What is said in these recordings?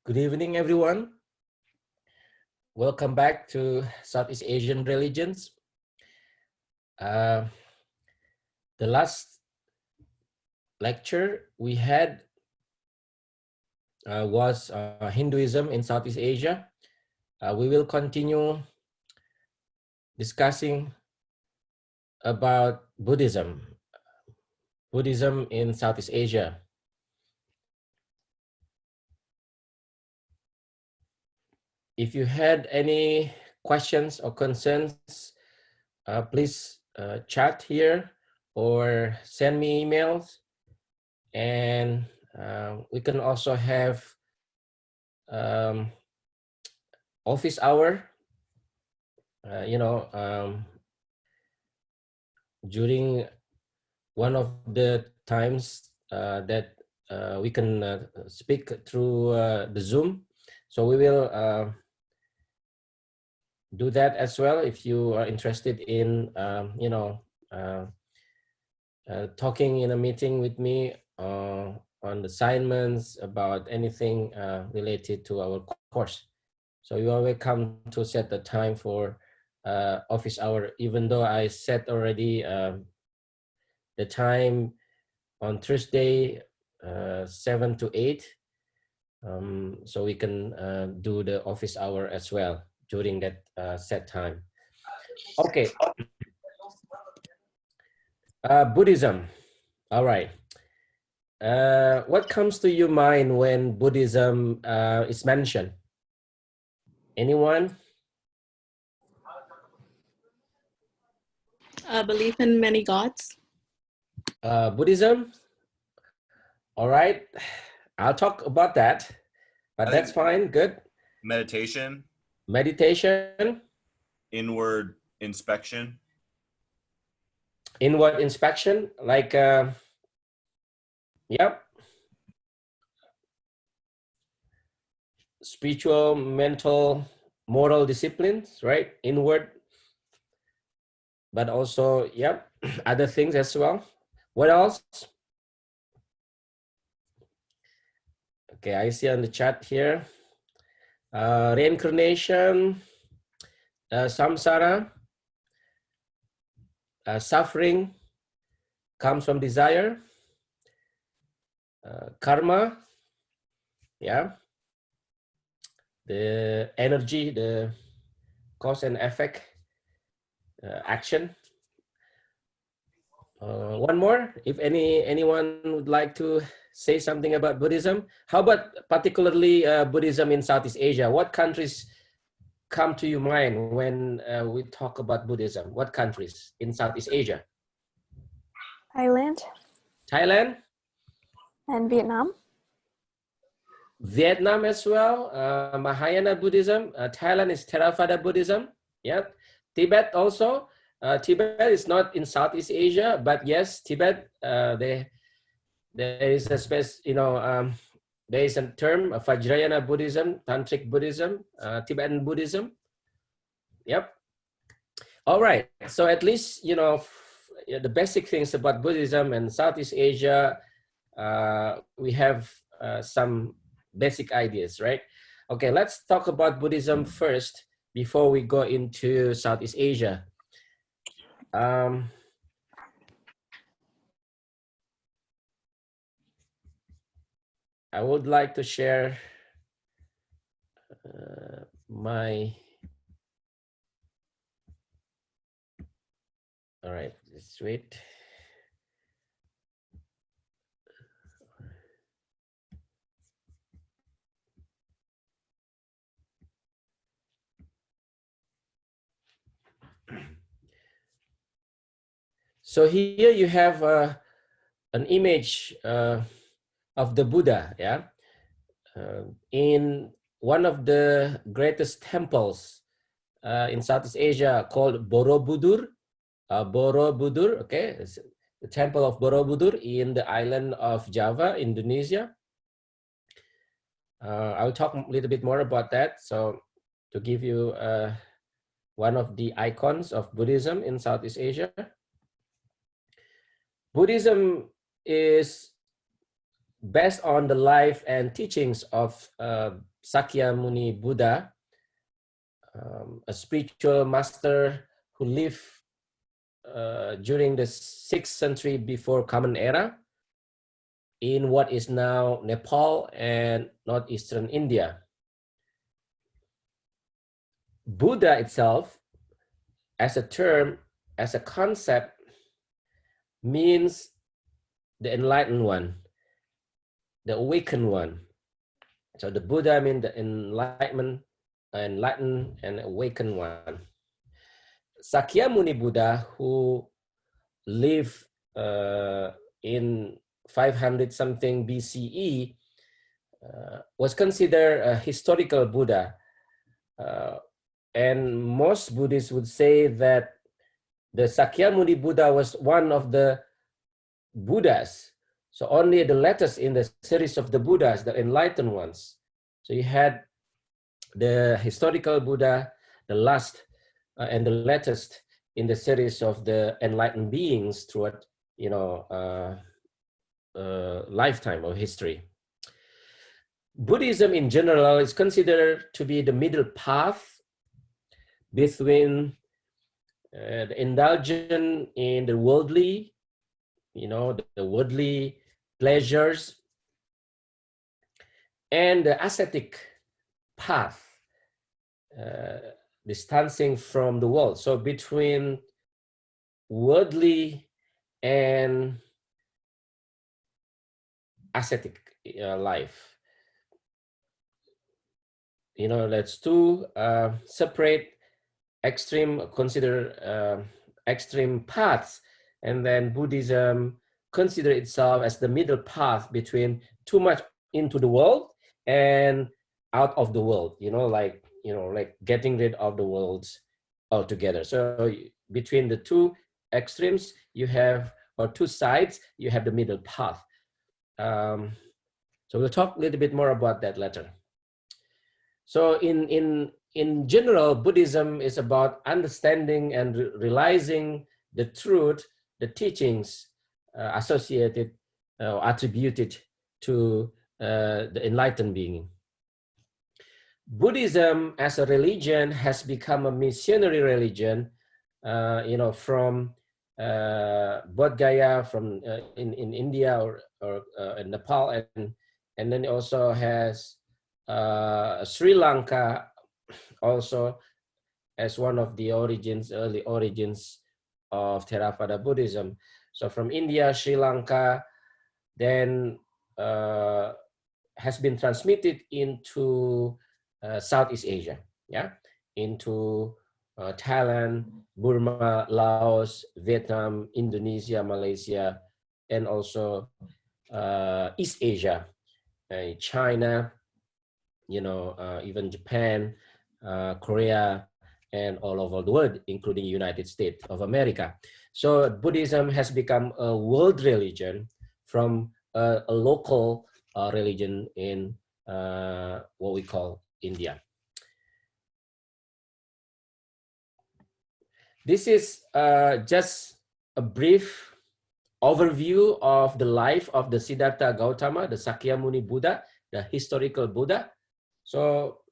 Good evening, everyone. Welcome back to Southeast Asian religions. The last lecture we had was Hinduism in Southeast Asia. We will continue discussing about Buddhism in Southeast Asia. If you had any questions or concerns, please chat here or send me emails, and we can also have office hour, during one of the times that we can speak through the Zoom. So we will do that as well if you are interested in, talking in a meeting with me on assignments about anything related to our course. So you are welcome to set the time for office hour, even though I set already the time on Thursday, 7 to 8. So we can do the office hour as well during that set time. Okay. Buddhism. All right. What comes to your mind when Buddhism is mentioned? Anyone? Belief in many gods. Buddhism? All right. I'll talk about that, but that's fine. Good. Meditation. Meditation. Inward inspection. Inward inspection, like, yep. Spiritual, mental, moral disciplines, right? Inward, but also, yep, other things as well. What else? Okay, I see on the chat here. Reincarnation, samsara, suffering comes from desire, karma, yeah, the energy, the cause and effect, action. One more, if anyone would like to say something about Buddhism. How about particularly Buddhism in Southeast Asia? What countries come to your mind when we talk about Buddhism? What countries in Southeast Asia? Thailand. Thailand? And Vietnam. Vietnam as well, Mahayana Buddhism. Thailand is Theravada Buddhism. Yeah. Tibet also. Tibet is not in Southeast Asia, but yes, Tibet, there is a there is a term, Vajrayana Buddhism, Tantric Buddhism, Tibetan Buddhism. Yep. All right. So at least, the basic things about Buddhism and Southeast Asia, we have some basic ideas, right? Okay, let's talk about Buddhism first before we go into Southeast Asia. I would like to share my, all right, just wait. So here you have an image of the Buddha, yeah, in one of the greatest temples in Southeast Asia called Borobudur. Borobudur, okay, it's the temple of Borobudur in the island of Java, Indonesia. I'll talk a little bit more about that. So to give you one of the icons of Buddhism in Southeast Asia. Buddhism is based on the life and teachings of Sakyamuni Buddha, a spiritual master who lived during the 6th century before Common Era in what is now Nepal and northeastern India. Buddha itself, as a term, as a concept, means the enlightened one, the awakened one. So the Buddha means the enlightened and awakened one. Sakyamuni Buddha, who lived in 500 something BCE, was considered a historical Buddha. And most Buddhists would say that the Sakyamuni Buddha was one of the Buddhas. So only the latest in the series of the Buddhas, the enlightened ones. So you had the historical Buddha, the last and the latest in the series of the enlightened beings throughout, lifetime of history. Buddhism in general is considered to be the middle path between the indulgence in the worldly, the worldly pleasures, and the ascetic path, distancing from the world. So between worldly and ascetic life. Let's two separate consider extreme paths, and then Buddhism consider itself as the middle path between too much into the world and out of the world, like getting rid of the world altogether. So between the two extremes you have, or two sides, you have the middle path. So we'll talk a little bit more about that later. So in general, Buddhism is about understanding and realizing the truth, the teachings associated or attributed to the enlightened being. Buddhism as a religion has become a missionary religion, from Bodh Gaya, from in India or in Nepal, and then it also has Sri Lanka also as one of the early origins of Theravada Buddhism. So from India, Sri Lanka, then has been transmitted into Southeast Asia, into Thailand, Burma, Laos, Vietnam, Indonesia, Malaysia, and also East Asia, China, even Japan, Korea, and all over the world, including United States of America. So Buddhism has become a world religion from a local religion in what we call India. This is just a brief overview of the life of the Siddhartha Gautama, the Sakyamuni Buddha, the historical Buddha. So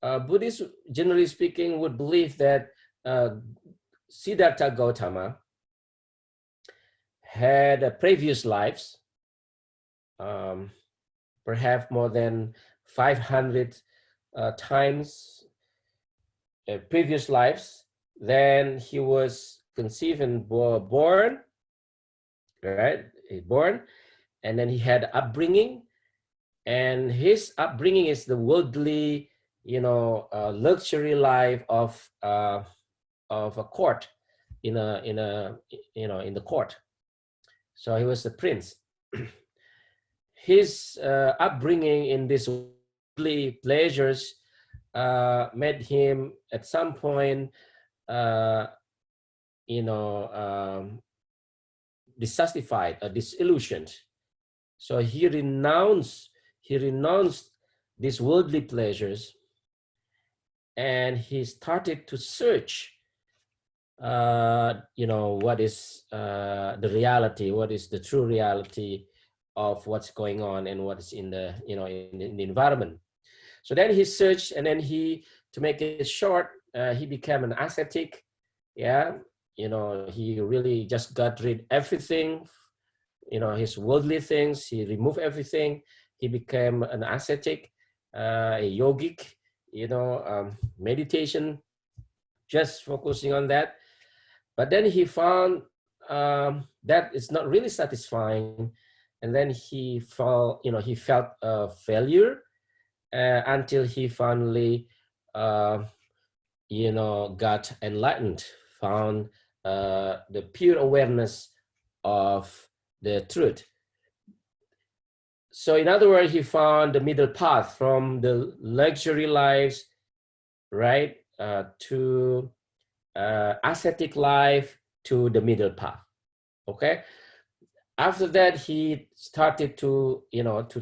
Buddhists, generally speaking, would believe that Siddhartha Gautama had previous lives, perhaps more than 500 times previous lives. Then he was conceived and born, right? Born, and then he had upbringing, and his upbringing is the worldly, luxury life of a court, in the court. So he was a prince. His upbringing in these worldly pleasures made him at some point, dissatisfied or disillusioned. So he renounced these worldly pleasures, and he started to search, what is the reality, what is the true reality of what's going on and what's in the, in the environment. So then he searched, and then to make it short, he became an ascetic. Yeah, he really just got rid everything, his worldly things. He removed everything. He became an ascetic, a yogic, meditation, just focusing on that. But then he found that it's not really satisfying, and then he felt a failure until he finally got enlightened, found the pure awareness of the truth. So in other words, he found the middle path from the luxury lives, right, to ascetic life, to the middle path. Okay. After that, he started to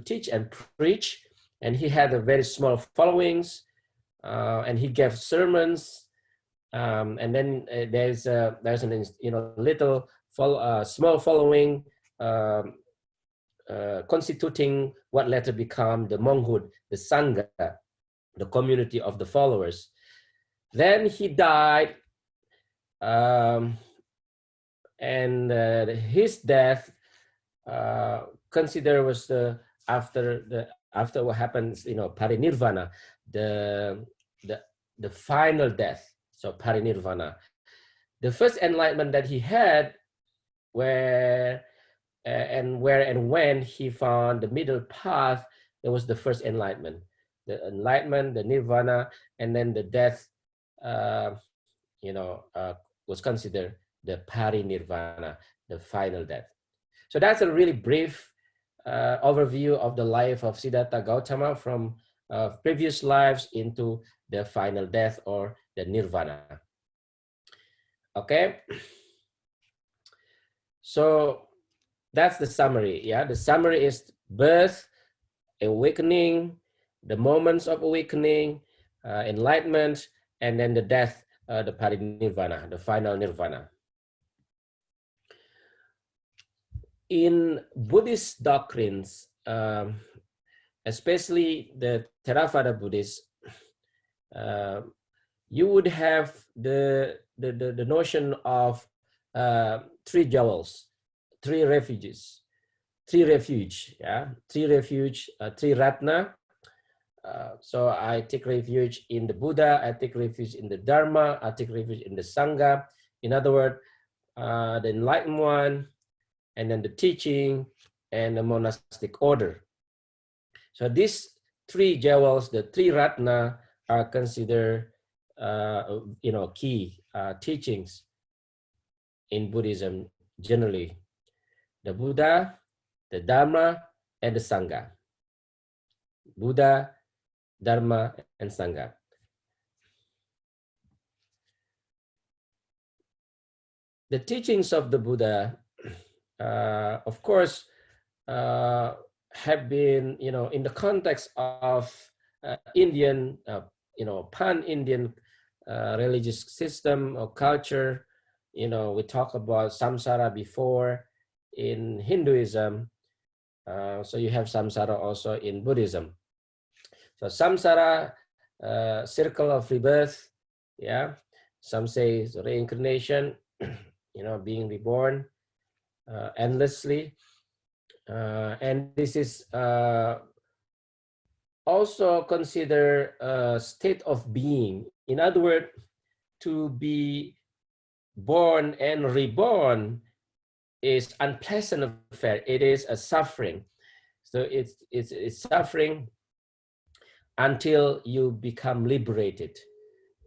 teach and preach, and he had a very small followings, and he gave sermons, and then there's an little small following, constituting what later become the monkhood, the sangha, the community of the followers. Then he died, and his death considered was after what happens, parinirvana, the final death. So parinirvana, the first enlightenment that he had, where and when he found the middle path, there was the first enlightenment, the nirvana, and then the death, was considered the parinirvana, the final death. So that's a really brief overview of the life of Siddhartha Gautama from previous lives into the final death, or the nirvana. Okay. So that's the summary. Yeah, the summary is birth, awakening, the moments of awakening, enlightenment, and then the death, the parinirvana, the final nirvana. In Buddhist doctrines, especially the Theravada Buddhists, you would have the notion of three jewels, three refuges, three ratna. So I take refuge in the Buddha, I take refuge in the Dharma, I take refuge in the Sangha. In other words, the enlightened one, and then the teaching, and the monastic order. So these three jewels, the three ratna, are considered key teachings in Buddhism generally: the Buddha, the Dharma, and the Sangha. Buddha, Dharma, and Sangha. The teachings of the Buddha, of course, have been, in the context of Indian, pan-Indian religious system or culture. We talked about samsara before in Hinduism. So you have samsara also in Buddhism. So samsara, circle of rebirth. Yeah, some say reincarnation, being reborn endlessly. And this is also considered a state of being. In other words, to be born and reborn is unpleasant affair. It is a suffering. So it's suffering until you become liberated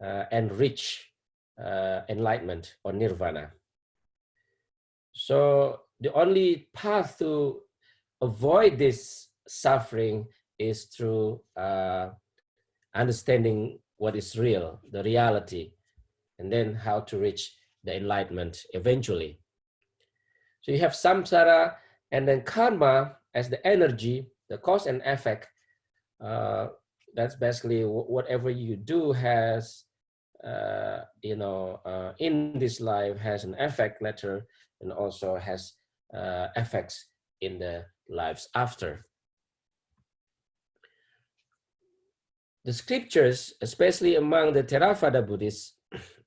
and reach enlightenment or nirvana. So the only path to avoid this suffering is through understanding what is real, the reality, and then how to reach the enlightenment eventually. So you have samsara, and then karma as the energy, the cause and effect. That's basically whatever you do has, in this life has an effect later, and also has effects in the lives after. the scriptures, especially among the Theravada Buddhists,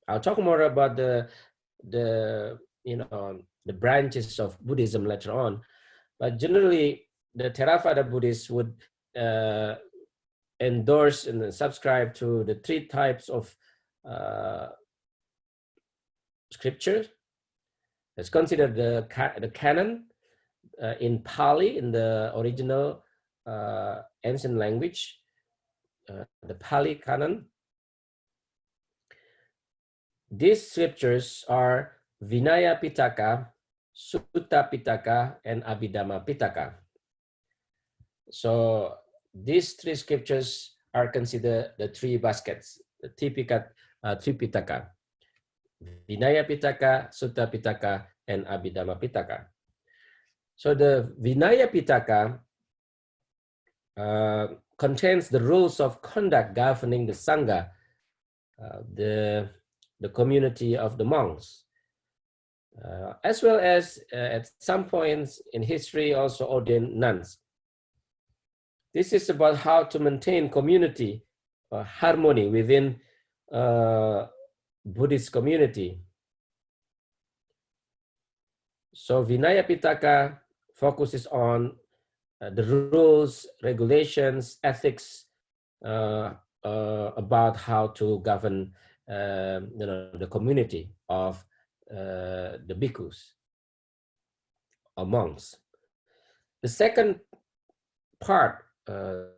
I'll talk more about the the branches of Buddhism later on, but generally the Theravada Buddhists would endorse and subscribe to the three types of scripture. It's considered the canon in Pali, in the original ancient language, the Pali canon. These scriptures are Vinaya Pitaka, Sutta Pitaka, and Abhidhamma Pitaka. So these three scriptures are considered the three baskets, the Tripitaka, Vinaya Pitaka, Sutta Pitaka, and Abhidhamma Pitaka. So the Vinaya Pitaka contains the rules of conduct governing the Sangha, the community of the monks, as well as at some points in history also ordained nuns. This is about how to maintain community harmony within Buddhist community. So Vinaya Pitaka focuses on the rules, regulations, ethics about how to govern the community of the bhikkhus or monks. The second part,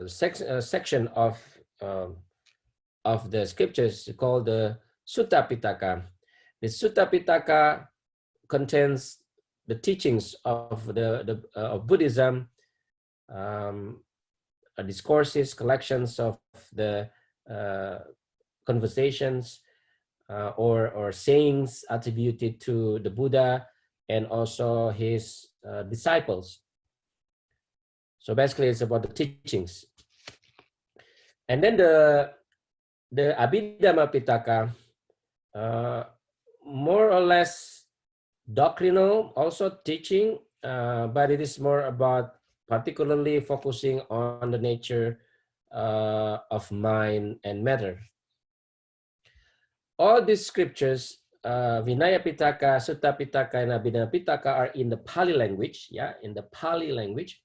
section of the scriptures is called the Sutta Pitaka. The Sutta Pitaka contains the teachings of of Buddhism, discourses, collections of the conversations or sayings attributed to the Buddha and also his disciples. So basically it's about the teachings. And then the Abhidhamma Pitaka, more or less doctrinal, also teaching, but it is more about particularly focusing on the nature of mind and matter. All these scriptures, Vinaya Pitaka, Sutta Pitaka, and Abhidhamma Pitaka are in the Pali language, in the Pali language,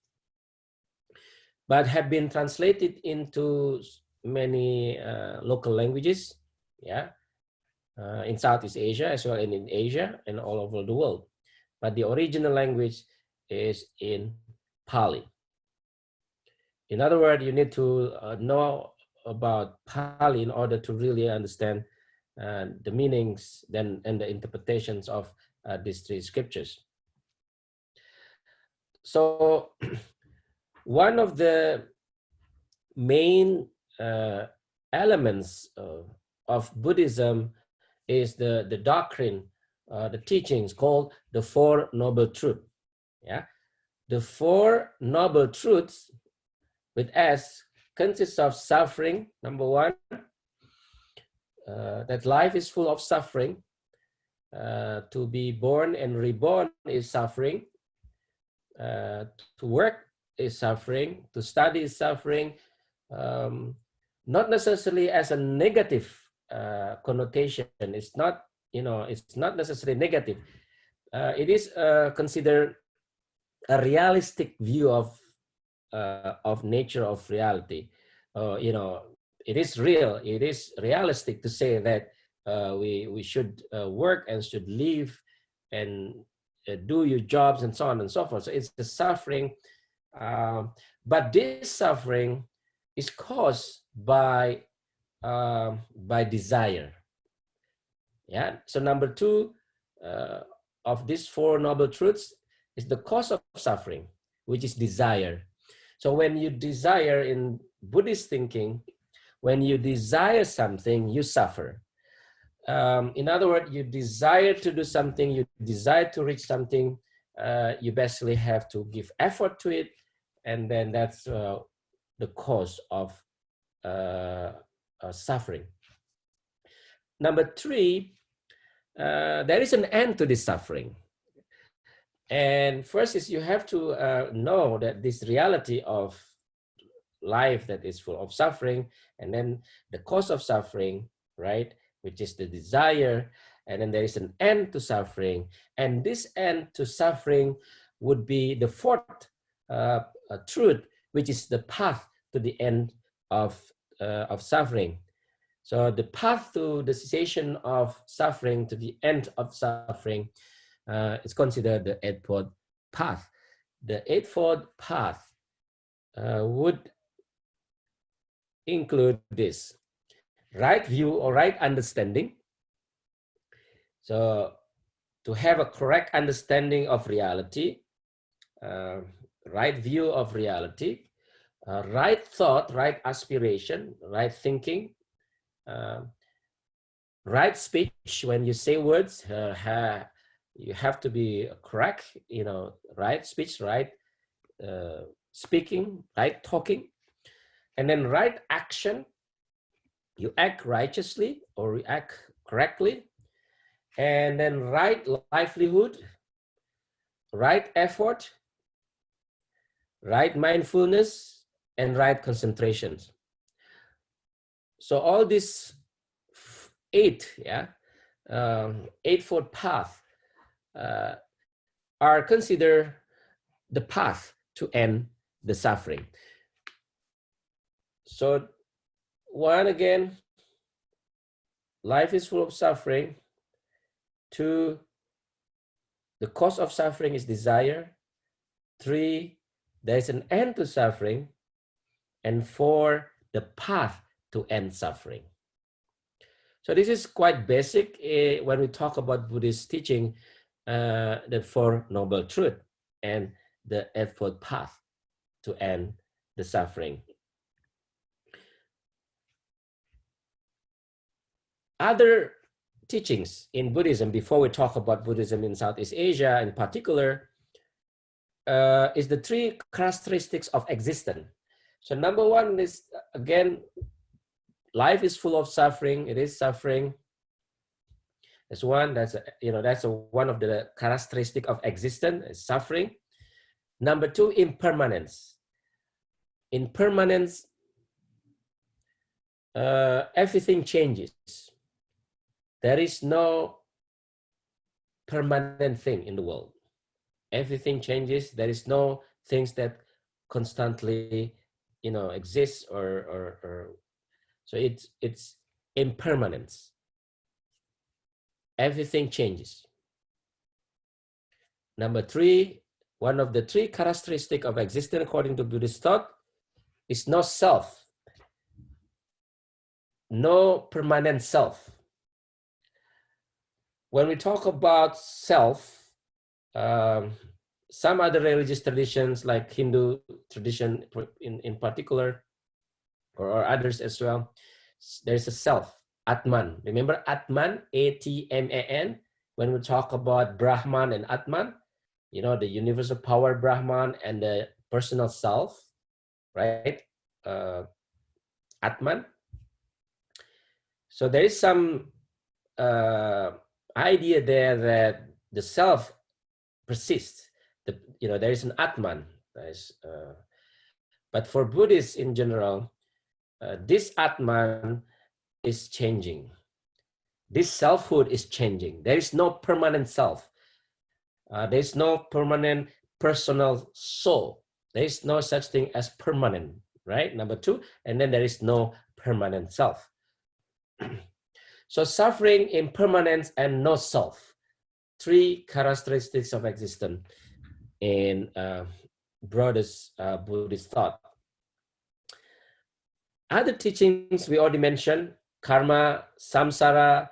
but have been translated into many local languages, in Southeast Asia as well as in Asia and all over the world. But the original language is in Pali. In other words, you need to know about Pali in order to really understand the meanings and the interpretations of these three scriptures. So one of the main elements of Buddhism is the doctrine, the teachings called the Four Noble Truths. The Four Noble Truths with S consists of suffering, number one, that life is full of suffering. To be born and reborn is suffering. To work is suffering. To study is suffering. Not necessarily as a negative connotation. It's not, it's not necessarily negative. It is considered a realistic view of nature of reality. It is real. It is realistic to say that we should work and should live and do your jobs and so on and so forth. So it's the suffering, but this suffering is caused by desire. So number two of these Four Noble Truths is the cause of suffering, which is desire. So when you desire, in Buddhist thinking, when you desire something, you suffer. In other words, you desire to do something, you desire to reach something, you basically have to give effort to it, and then that's the cause of suffering. Number three, there is an end to this suffering. And first is you have to know that this reality of life that is full of suffering, and then the cause of suffering, right, which is the desire, and then there is an end to suffering, and this end to suffering would be the fourth truth, which is the path to the end of suffering. So the path to the cessation of suffering, to the end of suffering, is considered the eightfold path. The eightfold path would include this: right view or right understanding. So to have a correct understanding of reality, right view of reality, right thought, right aspiration, right thinking, right speech. When you say words, you have to be correct, right speech, right speaking, right talking, and then right action. You act righteously or you act correctly, and then right livelihood, right effort, right mindfulness, and right concentrations. So all these eightfold path are considered the path to end the suffering. So one, again, life is full of suffering. Two, the cause of suffering is desire. Three, there is an end to suffering. And four, the path to end suffering. So this is quite basic when we talk about Buddhist teaching, the Four Noble Truths and the Eightfold Path to end the suffering. Other teachings in Buddhism, before we talk about Buddhism in Southeast Asia in particular, is the three characteristics of existence. So number one is, again, life is full of suffering. It is suffering. That's one. That's one of the characteristics of existence, is suffering. Number two, impermanence. Impermanence, everything changes. There is no permanent thing in the world. Everything changes. There is no things that constantly, exist or so it's impermanence. Everything changes. Number three, one of the three characteristics of existence according to Buddhist thought is no self, no permanent self. When we talk about self, some other religious traditions like Hindu tradition in particular, or others as well, there's a self, Atman. Remember Atman, A-T-M-A-N? When we talk about Brahman and Atman, the universal power Brahman and the personal self, right? Atman. So there is some idea there that the self persists. There is an Atman. But for Buddhists in general, this Atman is changing. This selfhood is changing. There is no permanent self. There is no permanent personal soul. There is no such thing as permanent, right? Number two, and then there is no permanent self. So suffering, impermanence, and no self. Three characteristics of existence in broadest Buddhist thought. Other teachings we already mentioned, karma, samsara,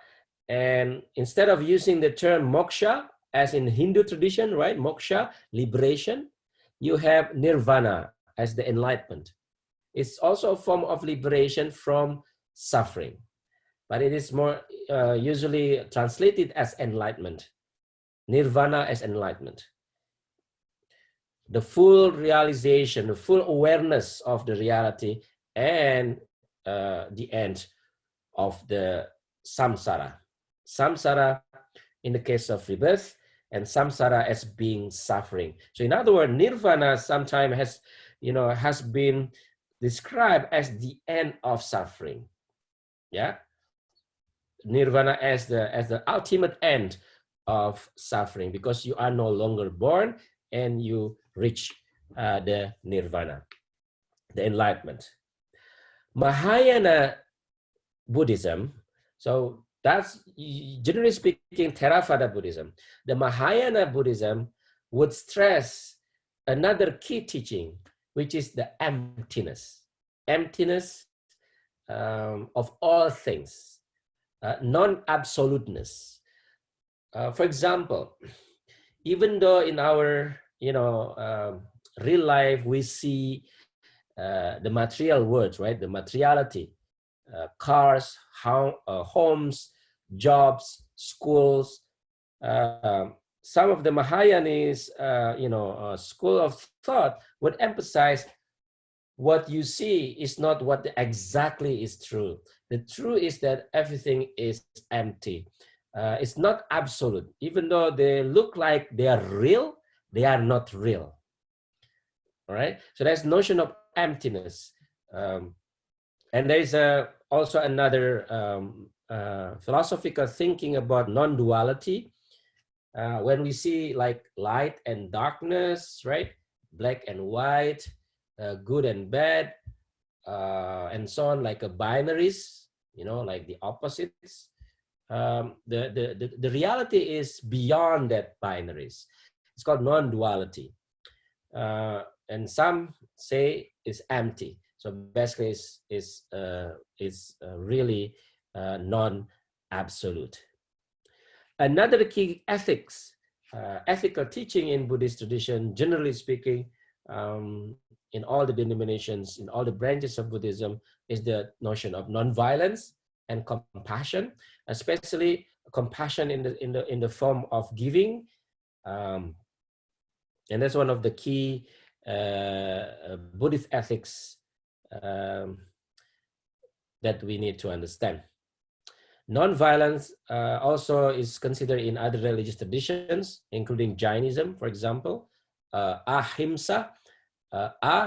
and instead of using the term moksha, as in Hindu tradition, right, moksha, liberation, you have nirvana as the enlightenment. It's also a form of liberation from suffering, but it is more usually translated as enlightenment. Nirvana as enlightenment. The full realization, the full awareness of the reality and the end of the samsara. Samsara in the case of rebirth, and samsara as being suffering. So in other words, nirvana sometimes has been described as the end of suffering. Yeah, nirvana as the ultimate end of suffering, because you are no longer born and you reach the nirvana, the enlightenment. Mahayana Buddhism, so that's generally speaking Theravada Buddhism. The Mahayana Buddhism would stress another key teaching, which is the emptiness, emptiness of all things, non-absoluteness. For example, even though in our real life we see the material world, right? The materiality, cars, homes, jobs, schools. Some of the Mahayanese, school of thought would emphasize what you see is not what exactly is true. The truth is that everything is empty. It's not absolute. Even though they look like they are real, they are not real. All right. So there's notion of emptiness. And there is also another philosophical thinking about non-duality. When we see like light and darkness, right? Black and white, good and bad, and so on, like a binaries, like the opposites. The reality is beyond that binaries. It's called non-duality. And some say it's empty. So basically, it's really non-absolute. Another key ethical teaching in Buddhist tradition, generally speaking, in all the denominations, in all the branches of Buddhism, is the notion of non-violence and compassion, especially compassion in the form of giving, and that's one of the key Buddhist ethics that we need to understand. Non-violence also is considered in other religious traditions, including Jainism, for example. Ahimsa,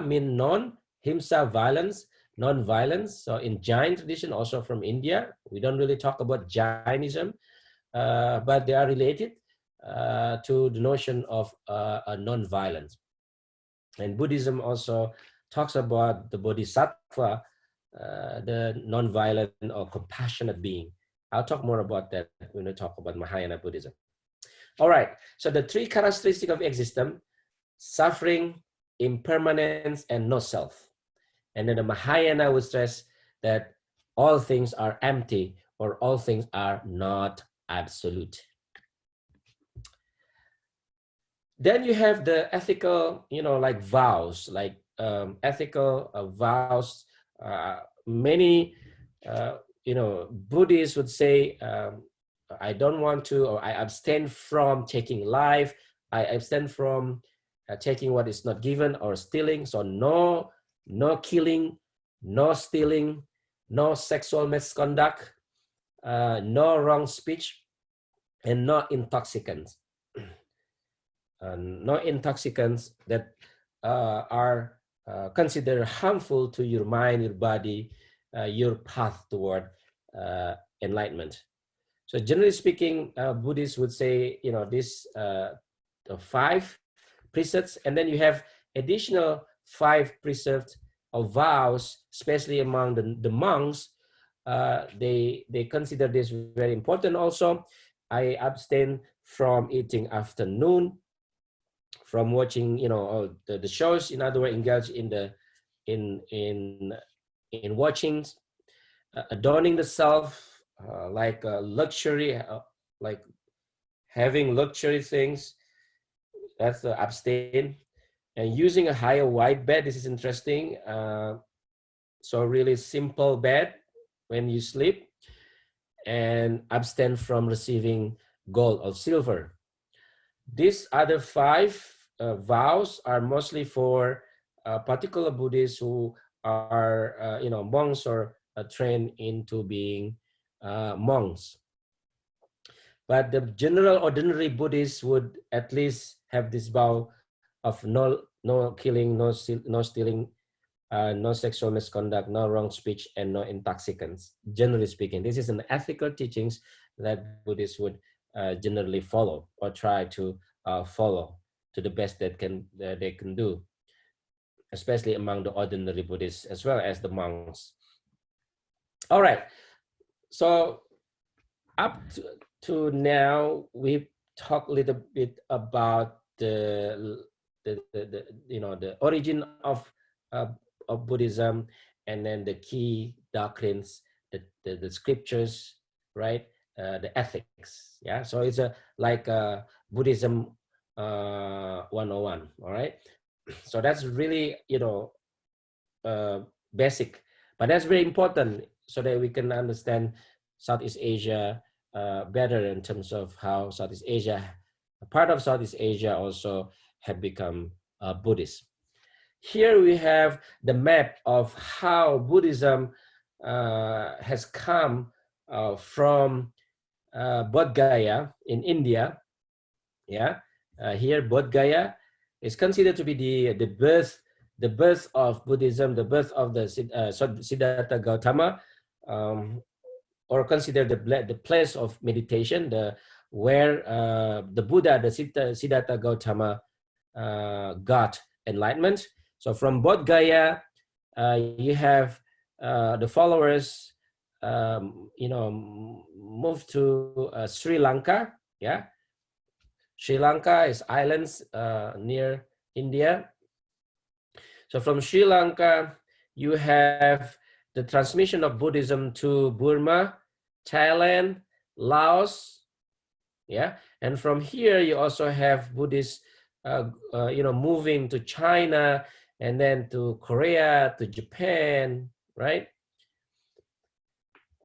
mean non, himsa violence, non-violence. So in Jain tradition, also from India, we don't really talk about Jainism, but they are related to the notion of non-violence. And Buddhism also talks about the bodhisattva, the non-violent or compassionate being. I'll talk more about that when we talk about Mahayana Buddhism. All right, so the three characteristics of existence: suffering, impermanence, and no self. And then the Mahayana would stress that all things are empty, or all things are not absolute. Then you have the ethical, like vows, like ethical vows. Many, Buddhists would say, I don't want to, or I abstain from taking life. I abstain from taking what is not given or stealing. So no killing, no stealing, no sexual misconduct, no wrong speech, and no intoxicants. No intoxicants that are considered harmful to your mind, your body, your path toward enlightenment. So generally speaking, Buddhists would say, these 5 precepts, and then you have additional 5 precepts of vows, especially among the monks. They consider this very important also. I abstain from eating after noon, from watching, all the shows. In other words, engage in watching, adorning the self, like luxury, like having luxury things. That's the abstain. And using a higher white bed. This is interesting. So really simple bed when you sleep, and abstain from receiving gold or silver. These other 5 vows are mostly for particular Buddhists who are, monks or trained into being monks. But the general ordinary Buddhists would at least have this vow of no killing, no stealing, no sexual misconduct, no wrong speech, and no intoxicants. Generally speaking, this is an ethical teachings that Buddhists would generally follow or try to follow to the best that they can do, especially among the ordinary Buddhists as well as the monks. All right, so up to now, we've talked a little bit about the origin of Buddhism, and then the key doctrines, the scriptures, right? The ethics, yeah. So it's like Buddhism 101, all right? So that's really, basic, but that's very important so that we can understand Southeast Asia better in terms of how Southeast Asia, a part of Southeast Asia also have become Buddhist. Here we have the map of how Buddhism has come from Bodh Gaya in India. Yeah, here Bodh Gaya is considered to be the birth of Buddhism, the birth of the Siddhartha Gautama, or considered the place of meditation, where the Buddha, the Siddhartha Gautama, got enlightenment. So from Bodh Gaya, you have the followers, move to Sri Lanka. Yeah, Sri Lanka is islands near India. So from Sri Lanka, you have the transmission of Buddhism to Burma, Thailand, Laos, yeah, and from here you also have Buddhists, moving to China, and then to Korea, to Japan, right?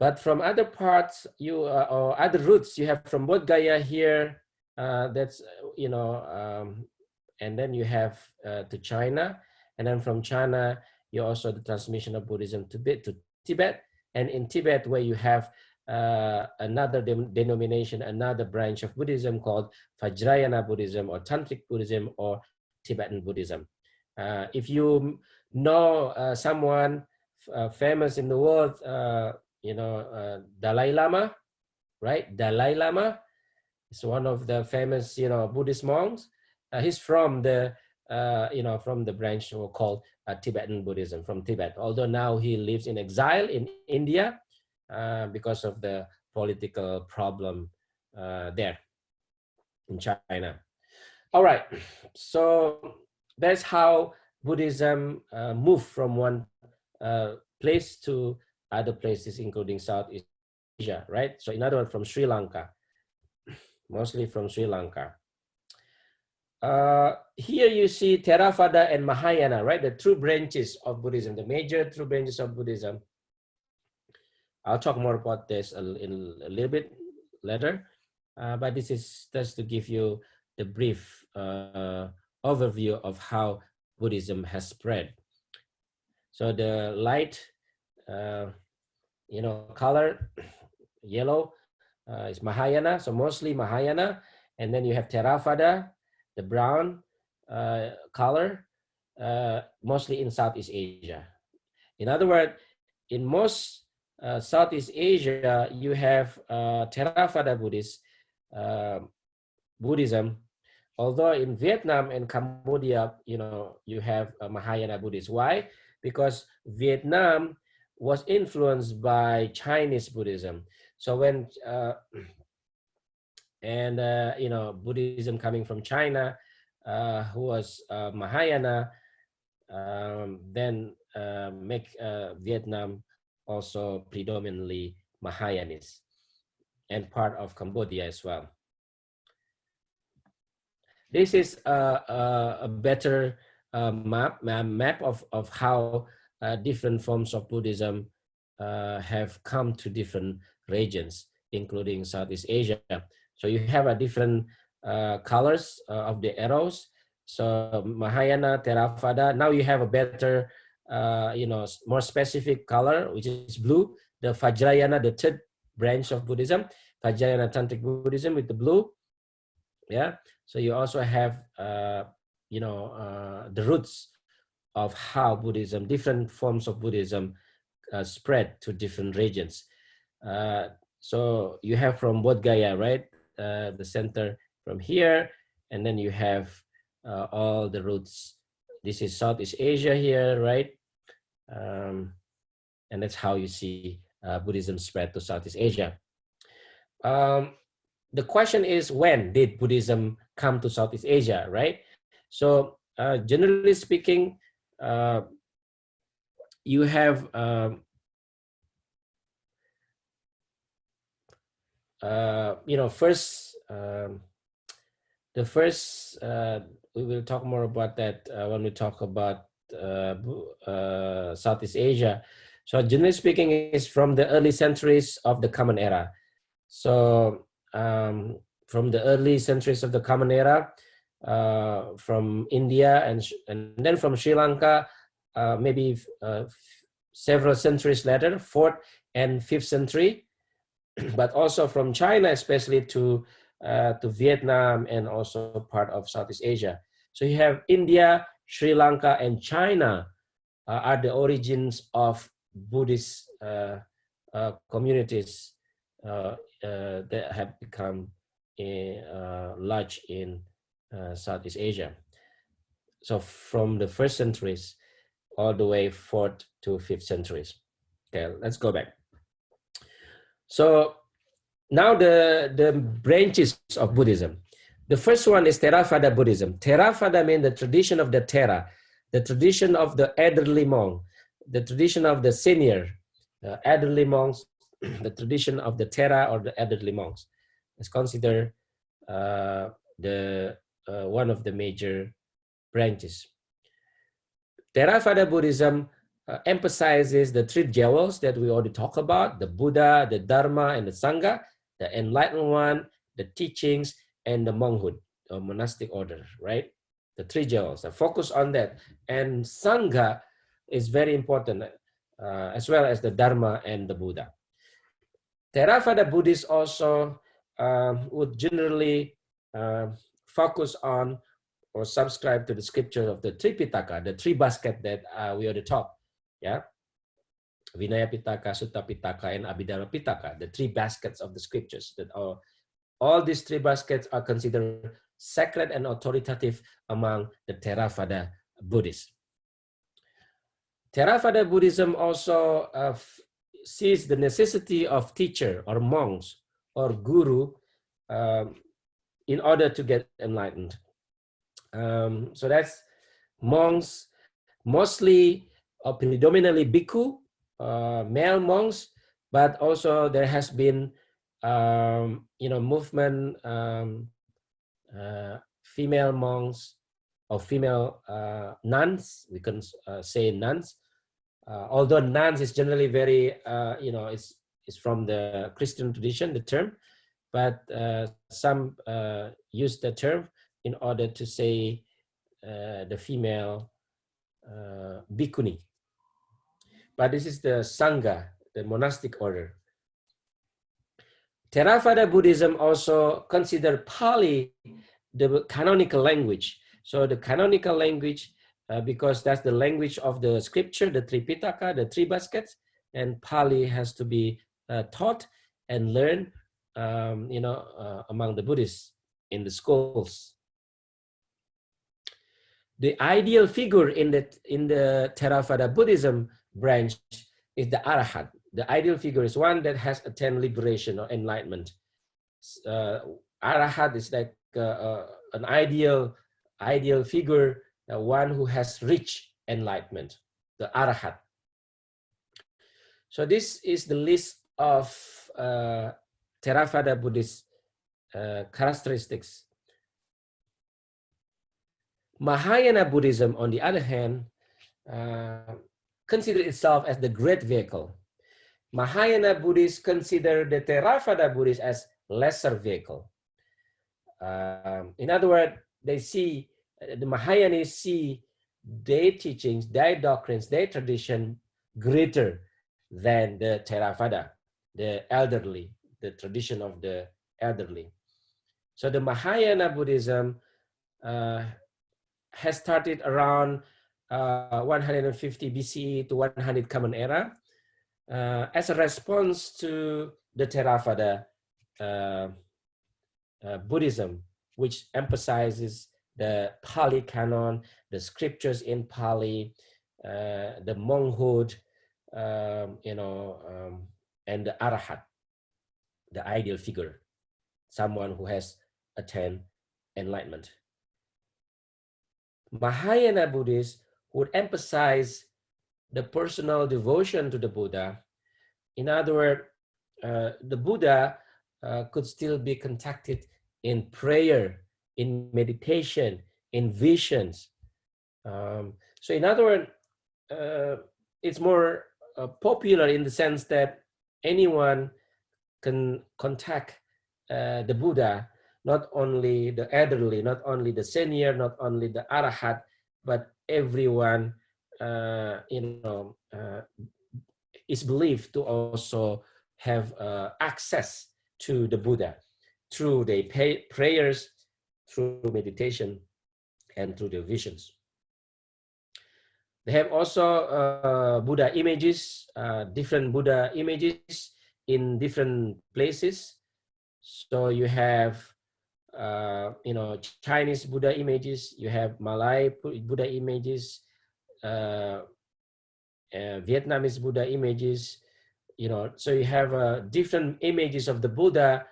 But from other parts, or other routes, you have from Bodh Gaya here, that's, and then you have to China, and then from China, you also the transmission of Buddhism to Tibet, and in Tibet, where you have another denomination, another branch of Buddhism called Vajrayana Buddhism, or Tantric Buddhism, or Tibetan Buddhism. If you know someone famous in the world, Dalai Lama, right? Dalai Lama is one of the famous, Buddhist monks. He's from the, from the branch called Tibetan Buddhism, from Tibet. Although now he lives in exile in India because of the political problem there in China. All right, so that's how Buddhism moved from one place to other places, including Southeast Asia, right? So in other words, from Sri Lanka, mostly from Sri Lanka. Here you see Theravada and Mahayana, right? The two branches of Buddhism, the major two branches of Buddhism. I'll talk more about this in a little bit later, but this is just to give you the brief overview of how Buddhism has spread. So the light, color, yellow is Mahayana, so mostly Mahayana, and then you have Theravada, the brown color, mostly in Southeast Asia. In other words, in most Southeast Asia, you have Theravada Buddhism, although in Vietnam and Cambodia, you have Mahayana Buddhism. Why? Because Vietnam was influenced by Chinese Buddhism. So when Buddhism coming from China, who was Mahayana, then make Vietnam also predominantly Mahayanist, and part of Cambodia as well. This is a better map of how different forms of Buddhism have come to different regions, including Southeast Asia. So you have a different colors of the arrows. So Mahayana, Theravada. Now you have a better, more specific color, which is blue. The Vajrayana, the third branch of Buddhism, Vajrayana Tantric Buddhism with the blue. Yeah. So you also have, the roots of how Buddhism, different forms of Buddhism spread to different regions. So you have from Bodh Gaya, right? The center from here, and then you have all the routes. This is Southeast Asia here, right? And that's how you see Buddhism spread to Southeast Asia. The question is, when did Buddhism come to Southeast Asia, right? So generally speaking, you have first the first we will talk more about that when we talk about Southeast Asia. So generally speaking, is from the early centuries of the Common Era. So from the early centuries of the Common Era, from India and then from Sri Lanka, maybe several centuries later, 4th and 5th century, but also from China, especially to Vietnam and also part of Southeast Asia. So you have India, Sri Lanka, and China are the origins of Buddhist communities that have become large in Southeast Asia. So from the 1st centuries all the way 4th to 5th centuries. Okay, let's go back. So now the branches of Buddhism. The first one is Theravada Buddhism. Theravada means the tradition of the Thera, the tradition of the elderly monk, the tradition of the senior elderly monks, the tradition of the Thera or the elderly monks. It's considered one of the major branches. Theravada Buddhism emphasizes the 3 jewels that we already talked about: the Buddha, the Dharma, and the Sangha, the enlightened one, the teachings, and the monkhood or monastic order, right? The 3 jewels. I focus on that. And Sangha is very important, as well as the Dharma and the Buddha. Theravada Buddhists also would generally focus on or subscribe to the scripture of the Tripitaka, the 3 baskets that we already talked. Yeah, Vinaya Pitaka, Sutta Pitaka, and Abhidharma Pitaka, the 3 baskets of the scriptures. That are, all these 3 baskets are considered sacred and authoritative among the Theravada Buddhists. Theravada Buddhism also sees the necessity of teacher or monks or guru in order to get enlightened. So that's monks, mostly or predominantly bhikkhu, male monks, but also there has been movement, female monks or female nuns. We can say nuns, although nuns is generally very it's from the Christian tradition, the term, but some use the term in order to say the female bhikkhuni. But this is the Sangha, the monastic order. Theravada Buddhism also consider Pali the canonical language. So the canonical language, because that's the language of the scripture, the Tripitaka, the 3 baskets, and Pali has to be taught and learned, among the Buddhists in the schools. The ideal figure in the Theravada Buddhism branch is the Arahat. The ideal figure is one that has attained liberation or enlightenment. Arahat is like an ideal figure, one who has reached enlightenment, the Arahat. So this is the list of Theravada Buddhist characteristics. Mahayana Buddhism, on the other hand, considers itself as the great vehicle. Mahayana Buddhists consider the Theravada Buddhists as lesser vehicle. In other words, they see, the Mahayanis see their teachings, their doctrines, their tradition greater than the Theravada, the elderly, the tradition of the elderly. So the Mahayana Buddhism has started around 150 BCE to 100 Common Era, as a response to the Theravada Buddhism, which emphasizes the Pali canon, the scriptures in Pali, the monkhood, and the Arahat, the ideal figure, someone who has attained enlightenment. Mahayana Buddhists would emphasize the personal devotion to the Buddha. In other words, the Buddha could still be contacted in prayer, in meditation, in visions. So in other words, it's more popular in the sense that anyone can contact the Buddha, not only the elderly, not only the senior, not only the Arahat, but everyone, is believed to also have access to the Buddha through their prayers, through meditation, and through their visions. They have also Buddha images, different Buddha images in different places. So you have, Chinese Buddha images, you have Malay Buddha images, Vietnamese Buddha images, so you have different images of the Buddha,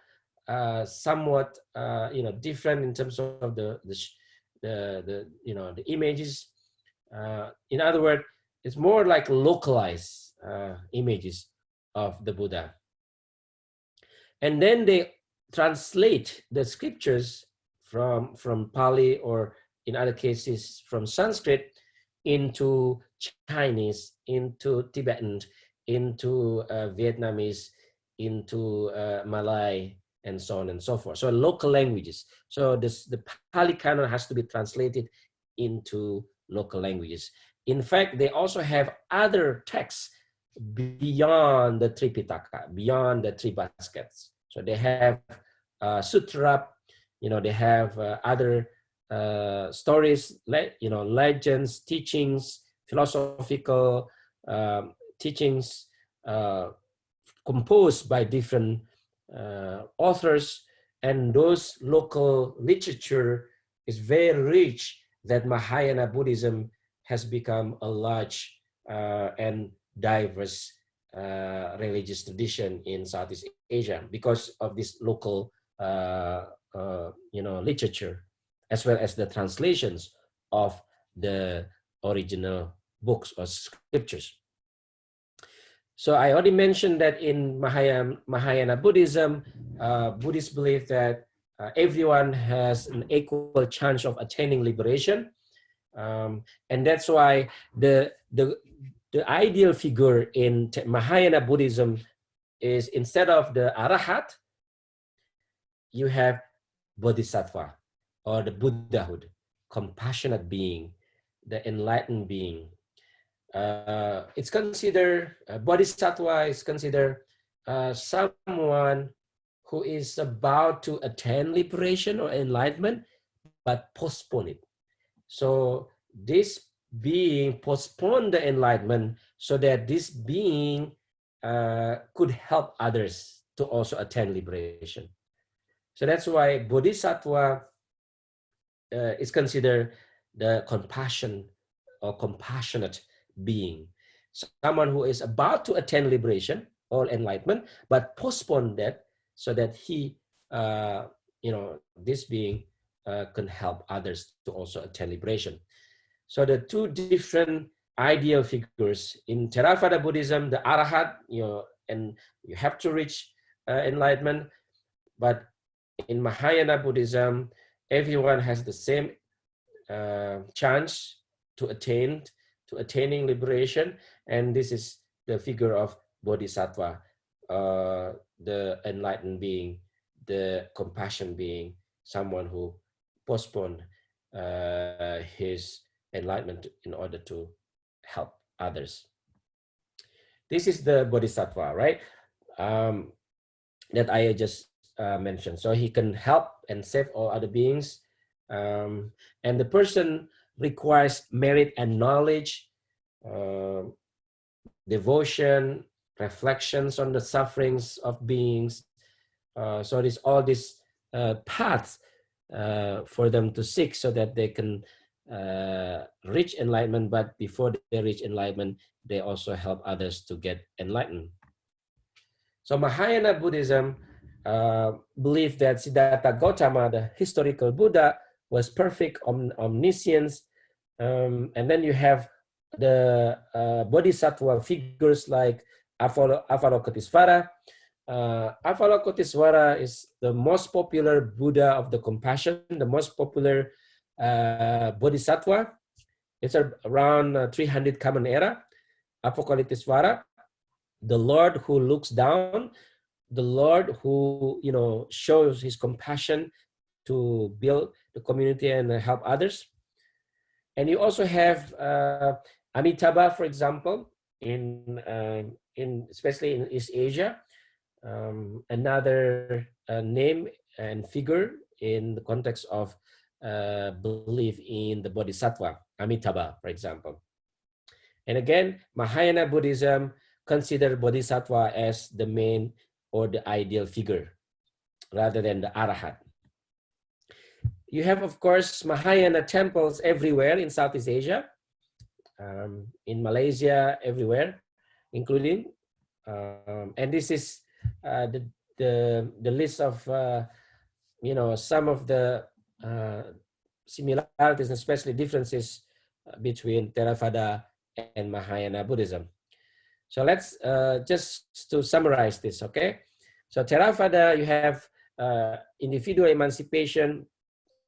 somewhat, different in terms of the images. In other words, it's more like localized images of the Buddha. And then they translate the scriptures from Pali, or in other cases from Sanskrit, into Chinese, into Tibetan, into Vietnamese, into Malay, and so on and so forth. So local languages. So the Pali canon has to be translated into local languages. In fact, they also have other texts beyond the Tripitaka, beyond the three baskets. So they have sutra, they have other stories, legends, teachings, philosophical teachings composed by different authors, and those local literature is very rich, that Mahayana Buddhism has become a large and diverse religious tradition in Southeast Asia because of this local literature, as well as the translations of the original books or scriptures. So I already mentioned that in Mahayana Buddhism, Buddhists believe that everyone has an equal chance of attaining liberation, and that's why the ideal figure in Mahayana Buddhism is, instead of the Arahat, you have Bodhisattva, or the Buddhahood, compassionate being, the enlightened being. It's considered, Bodhisattva is considered someone who is about to attain liberation or enlightenment, but postpone it. So this being postponed the enlightenment so that this being could help others to also attain liberation. So that's why Bodhisattva is considered the compassion or compassionate being, someone who is about to attain liberation or enlightenment, but postpone that so that he, this being can help others to also attain liberation. So the two different ideal figures in Theravada Buddhism, the Arahat, and you have to reach enlightenment, but in Mahayana Buddhism, everyone has the same chance to attaining liberation, and this is the figure of Bodhisattva, the enlightened being, the compassion being, someone who postponed his enlightenment in order to help others. This is the Bodhisattva, right? That I just mentioned. So he can help and save all other beings. And the person requires merit and knowledge, uh, devotion, reflections on the sufferings of beings. So there's all these paths for them to seek so that they can reach enlightenment, but before they reach enlightenment, they also help others to get enlightened. So Mahayana Buddhism believed that Siddhartha Gautama, the historical Buddha, was perfect omniscience. And then you have the bodhisattva figures like Avalokitesvara. Avalokitesvara is the most popular Buddha of the compassion, the most popular bodhisattva. It's around 300 Common Era. Avalokitesvara, the Lord who looks down, the Lord who shows his compassion to build the community and help others. And you also have Amitabha, for example, in especially in East Asia, another name and figure in the context of belief in the Bodhisattva, Amitabha, for example. And again, Mahayana Buddhism consider Bodhisattva as the main or the ideal figure rather than the Arahat. You have, of course, Mahayana temples everywhere in Southeast Asia, in Malaysia, everywhere, including, and this is the list of, some of the similarities and especially differences between Theravada and Mahayana Buddhism. So let's just to summarize this, okay? So Theravada, you have individual emancipation.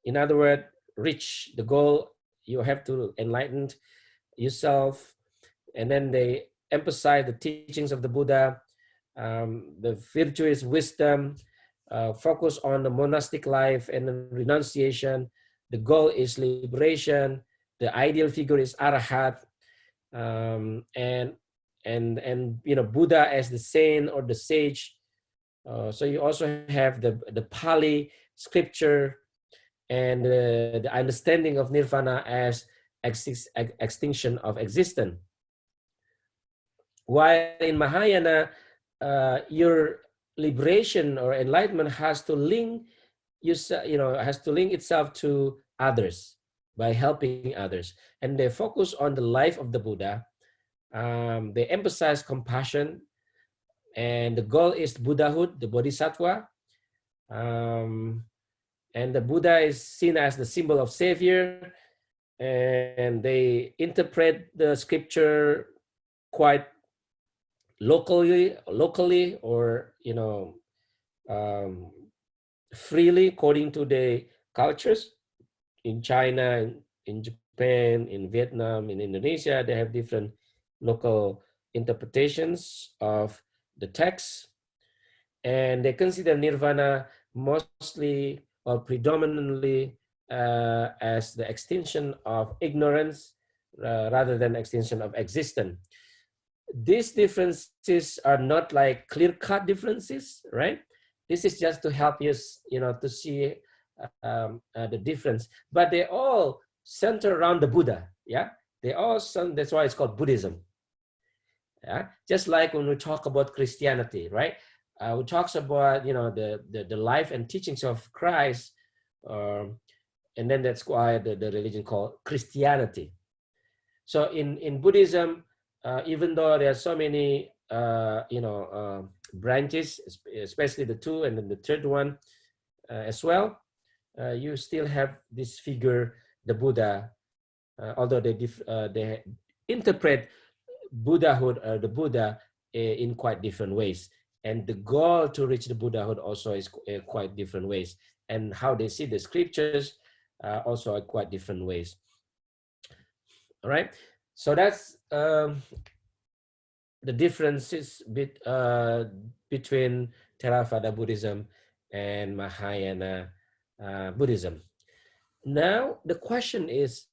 In other words, reach the goal. You have to enlighten yourself. And then they emphasize the teachings of the Buddha, the virtuous wisdom, focus on the monastic life and the renunciation. The goal is liberation. The ideal figure is Arahat. And Buddha as the saint or the sage. So you also have the Pali scripture and the understanding of nirvana as extinction of existence. While in Mahayana, your liberation or enlightenment has to link itself to others by helping others, and they focus on the life of the Buddha. They emphasize compassion, and the goal is Buddhahood, the Bodhisattva. And the Buddha is seen as the symbol of savior, and they interpret the scripture quite locally or freely according to the cultures. In China, in Japan, in Vietnam, in Indonesia, they have different local interpretations of the text, and they consider nirvana mostly or predominantly as the extinction of ignorance rather than extinction of existence. These differences are not like clear-cut differences, right? This is just to help you, to see the difference. But they all center around the Buddha, yeah? That's why it's called Buddhism. Yeah? Just like when we talk about Christianity, right? We talk about, the life and teachings of Christ, and then that's why the religion called Christianity. So in Buddhism, even though there are so many, branches, especially the two and then the third one as well, you still have this figure, the Buddha, although they interpret Buddhahood or the Buddha in quite different ways. And the goal to reach the Buddhahood also is quite different ways. And how they see the scriptures also are quite different ways. All right. So that's the differences between Theravada Buddhism and Mahayana Buddhism. Now, the question is,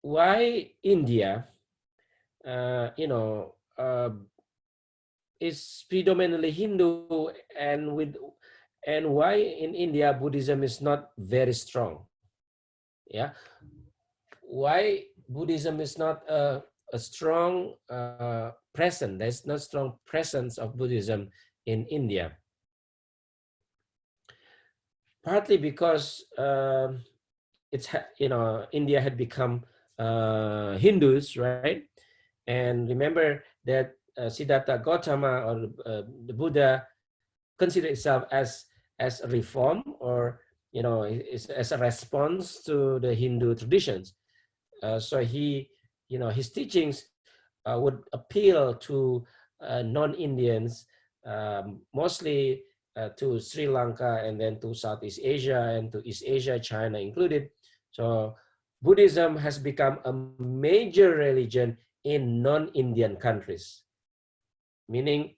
why India, is predominantly Hindu, and why in India Buddhism is not very strong? Yeah, why Buddhism is not a strong presence? There's no strong presence of Buddhism in India. Partly because India had become Hindus, right? And remember that Siddhartha Gautama, or the Buddha, considered itself as a reform, or as a response to the Hindu traditions. So his teachings would appeal to non-Indians, mostly to Sri Lanka, and then to Southeast Asia, and to East Asia, China included. So Buddhism has become a major religion in non-Indian countries, meaning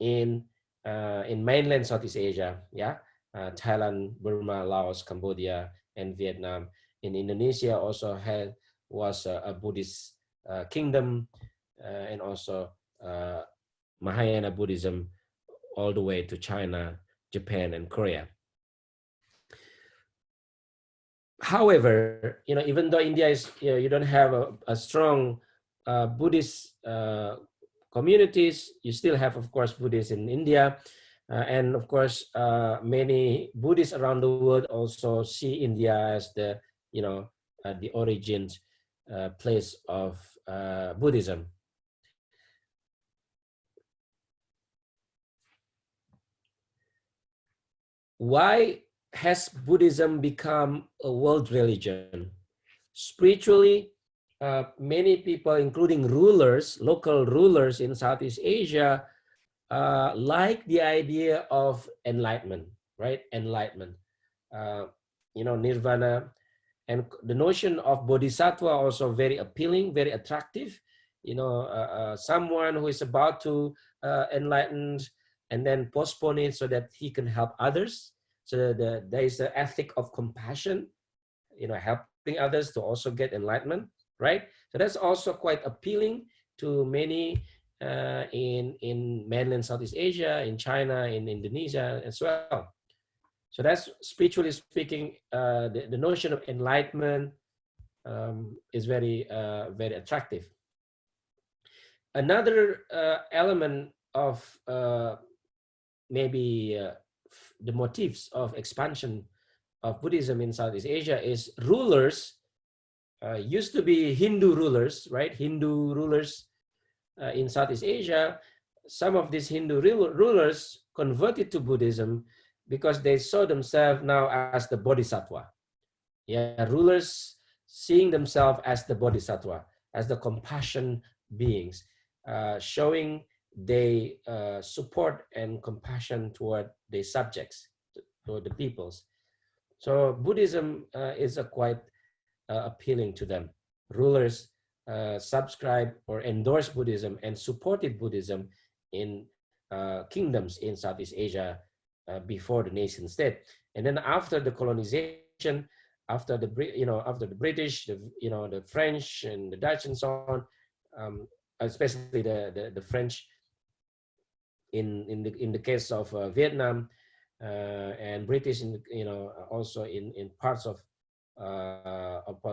in mainland Southeast Asia, Thailand, Burma, Laos, Cambodia, and Vietnam. In Indonesia also was a Buddhist kingdom, and also Mahayana Buddhism all the way to China, Japan, and Korea. However, even though India is, you don't have a strong Buddhist communities, you still have, of course, Buddhists in India. And of course, many Buddhists around the world also see India as the origin place of Buddhism. Why has Buddhism become a world religion? Spiritually, many people, including rulers, local rulers in Southeast Asia, like the idea of enlightenment, right? Enlightenment, nirvana, and the notion of bodhisattva also very appealing, very attractive. Someone who is about to enlighten and then postpone it so that he can help others. So there is the ethic of compassion, helping others to also get enlightenment, right? So that's also quite appealing to many in mainland Southeast Asia, in China, in Indonesia as well. So that's, spiritually speaking, the notion of enlightenment is very, very attractive. Another element of maybe the motifs of expansion of Buddhism in Southeast Asia is rulers used to be Hindu rulers, right? Hindu rulers in Southeast Asia. Some of these Hindu rulers converted to Buddhism because they saw themselves now as the bodhisattva. Yeah, rulers seeing themselves as the bodhisattva, as the compassion beings, showing they support and compassion toward the subjects, toward the peoples. So Buddhism is quite appealing to them. Rulers subscribe or endorse Buddhism and supported Buddhism in kingdoms in Southeast Asia before the nation state. And then after the colonization, after the British, the French and the Dutch and so on, especially the French in the case of Vietnam, and British also in parts of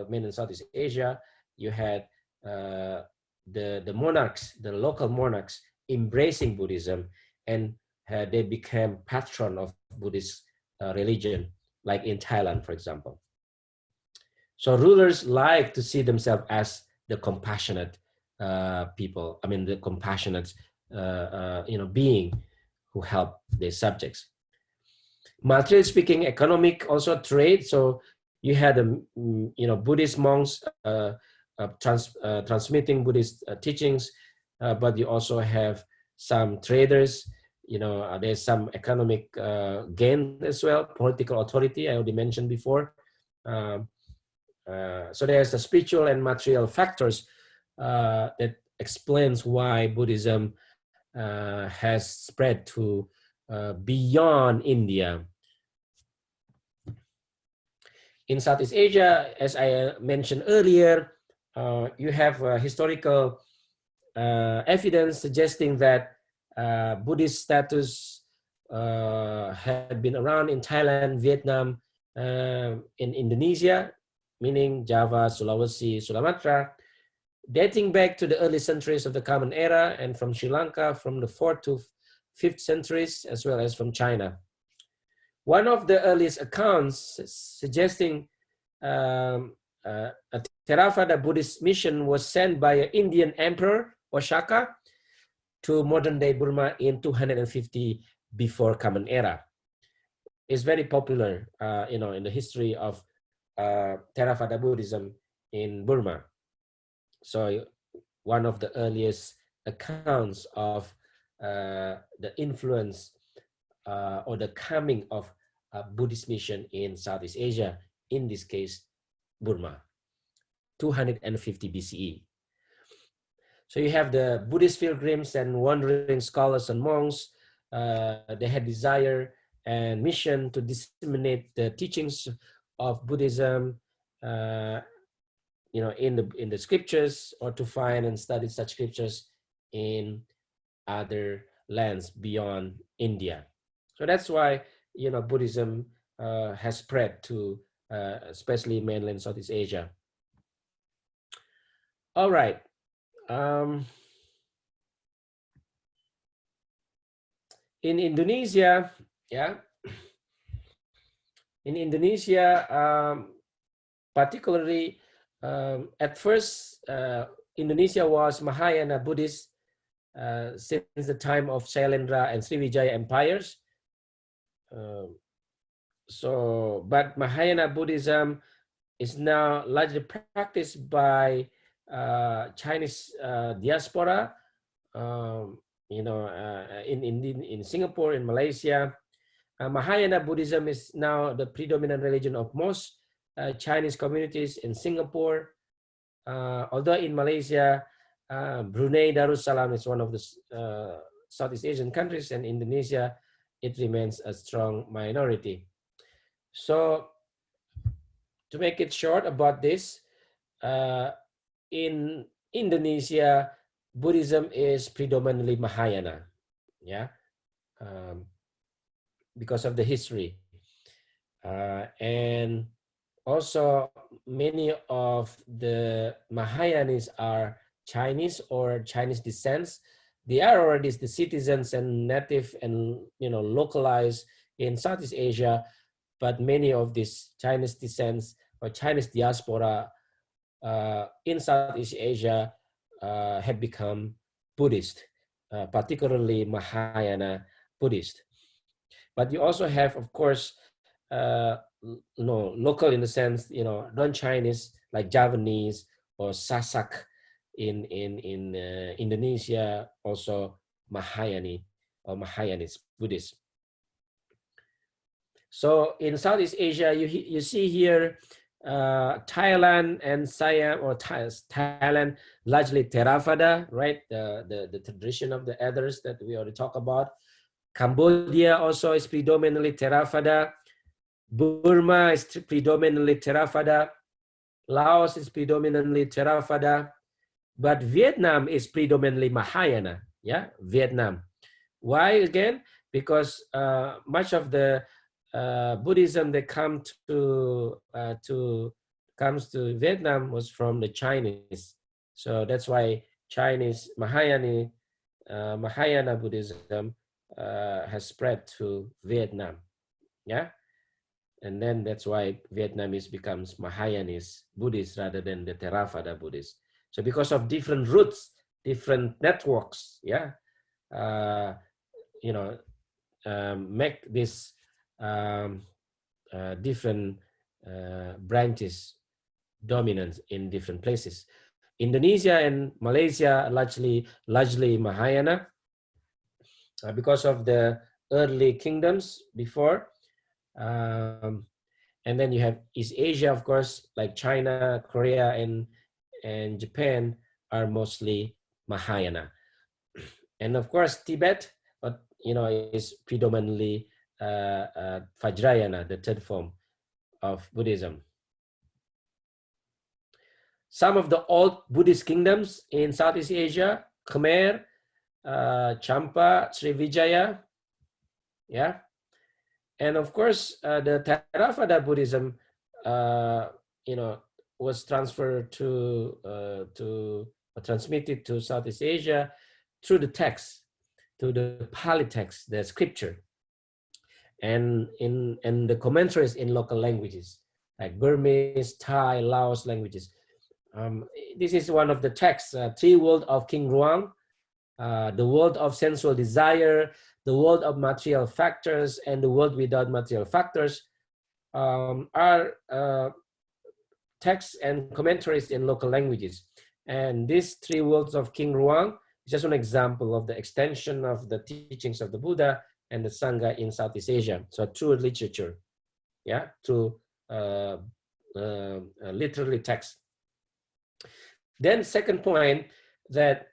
mainland Southeast Asia, you had the monarchs, the local monarchs, embracing Buddhism, and they became patron of Buddhist religion, like in Thailand, for example. So rulers like to see themselves as the compassionate people. I mean, the compassionate being who help their subjects. Materially speaking, economic, also trade. So you had Buddhist monks transmitting Buddhist teachings, but you also have some traders. There's some economic gain as well. Political authority, I already mentioned before. So there's the spiritual and material factors that explains why Buddhism has spread to beyond India. In Southeast Asia, as I mentioned earlier, you have historical evidence suggesting that Buddhist status had been around in Thailand, Vietnam, in Indonesia, meaning Java, Sulawesi, Sumatra, dating back to the early centuries of the Common Era, and from Sri Lanka from the 4th to 5th centuries, as well as from China. One of the earliest accounts suggesting a Theravada Buddhist mission was sent by an Indian emperor, Oshaka, to modern-day Burma in 250 before Common Era. It's very popular, in the history of Theravada Buddhism in Burma. So one of the earliest accounts of the influence or the coming of a Buddhist mission in Southeast Asia, in this case, Burma, 250 BCE. So you have the Buddhist pilgrims and wandering scholars and monks. They had desire and mission to disseminate the teachings of Buddhism, in the scriptures, or to find and study such scriptures in other lands beyond India. So that's why Buddhism has spread to especially mainland Southeast Asia. All right. In Indonesia, particularly at first, Indonesia was Mahayana Buddhist since the time of Sailendra and Sriwijaya empires. But Mahayana Buddhism is now largely practiced by Chinese diaspora, in Singapore, in Malaysia. Mahayana Buddhism is now the predominant religion of most Chinese communities in Singapore. Although in Malaysia, Brunei Darussalam is one of the Southeast Asian countries, and Indonesia, it remains a strong minority. So to make it short about this, in Indonesia, Buddhism is predominantly Mahayana, because of the history. And also many of the Mahayanis are Chinese or Chinese descents. They are already the citizens and native and localized in Southeast Asia, but many of these Chinese descents or Chinese diaspora in Southeast Asia have become Buddhist, particularly Mahayana Buddhist. But you also have, of course, local in the sense, non-Chinese like Javanese or Sasak in Indonesia, also Mahayani or Mahayanist Buddhist. So in Southeast Asia, you see here Thailand and Siam, or Thailand, largely Theravada, right? The tradition of the others that we already talked about. Cambodia also is predominantly Theravada. Burma is predominantly Theravada. Laos is predominantly Theravada. But Vietnam is predominantly Mahayana, Vietnam. Why again? Because much of the Buddhism that comes to Vietnam was from the Chinese. So that's why Chinese Mahayana Buddhism has spread to Vietnam, and then that's why Vietnamese becomes Mahayanist Buddhist rather than the Theravada Buddhist. So because of different roots, different networks, make this different branches dominant in different places. Indonesia and Malaysia largely Mahayana because of the early kingdoms before. And then you have East Asia, of course, like China, Korea, and Japan are mostly Mahayana. And of course, Tibet, is predominantly Vajrayana, the third form of Buddhism. Some of the old Buddhist kingdoms in Southeast Asia, Khmer, Champa, Sriwijaya, and of course the Theravada Buddhism, was transferred transmitted to Southeast Asia through the text, to the Pali text, the scripture, and the commentaries in local languages like Burmese, Thai, Laos languages. This is one of the texts, Three World of King Ruang, the world of sensual desire, the world of material factors, and the world without material factors, are texts and commentaries in local languages. And these three worlds of King Ruang is just an example of the extension of the teachings of the Buddha and the Sangha in Southeast Asia. So through literature, yeah, through literary text. Then second point, that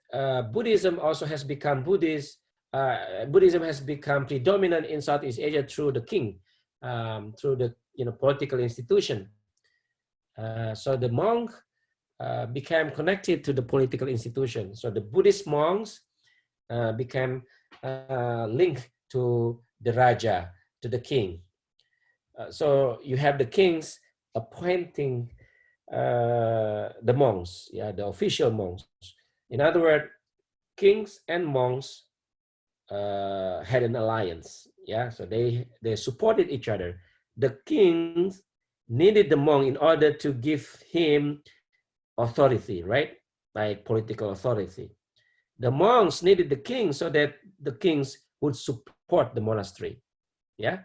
Buddhism also has become Buddhism has become predominant in Southeast Asia through the king, through the political institution. So the monk became connected to the political institution. So the Buddhist monks became linked to the Raja, to the king. So you have the kings appointing the monks, yeah, the official monks. In other words, kings and monks had an alliance, yeah. So they supported each other. The kings needed the monk in order to give him authority, right? Like political authority. The monks needed the king so that the kings would support the monastery, yeah.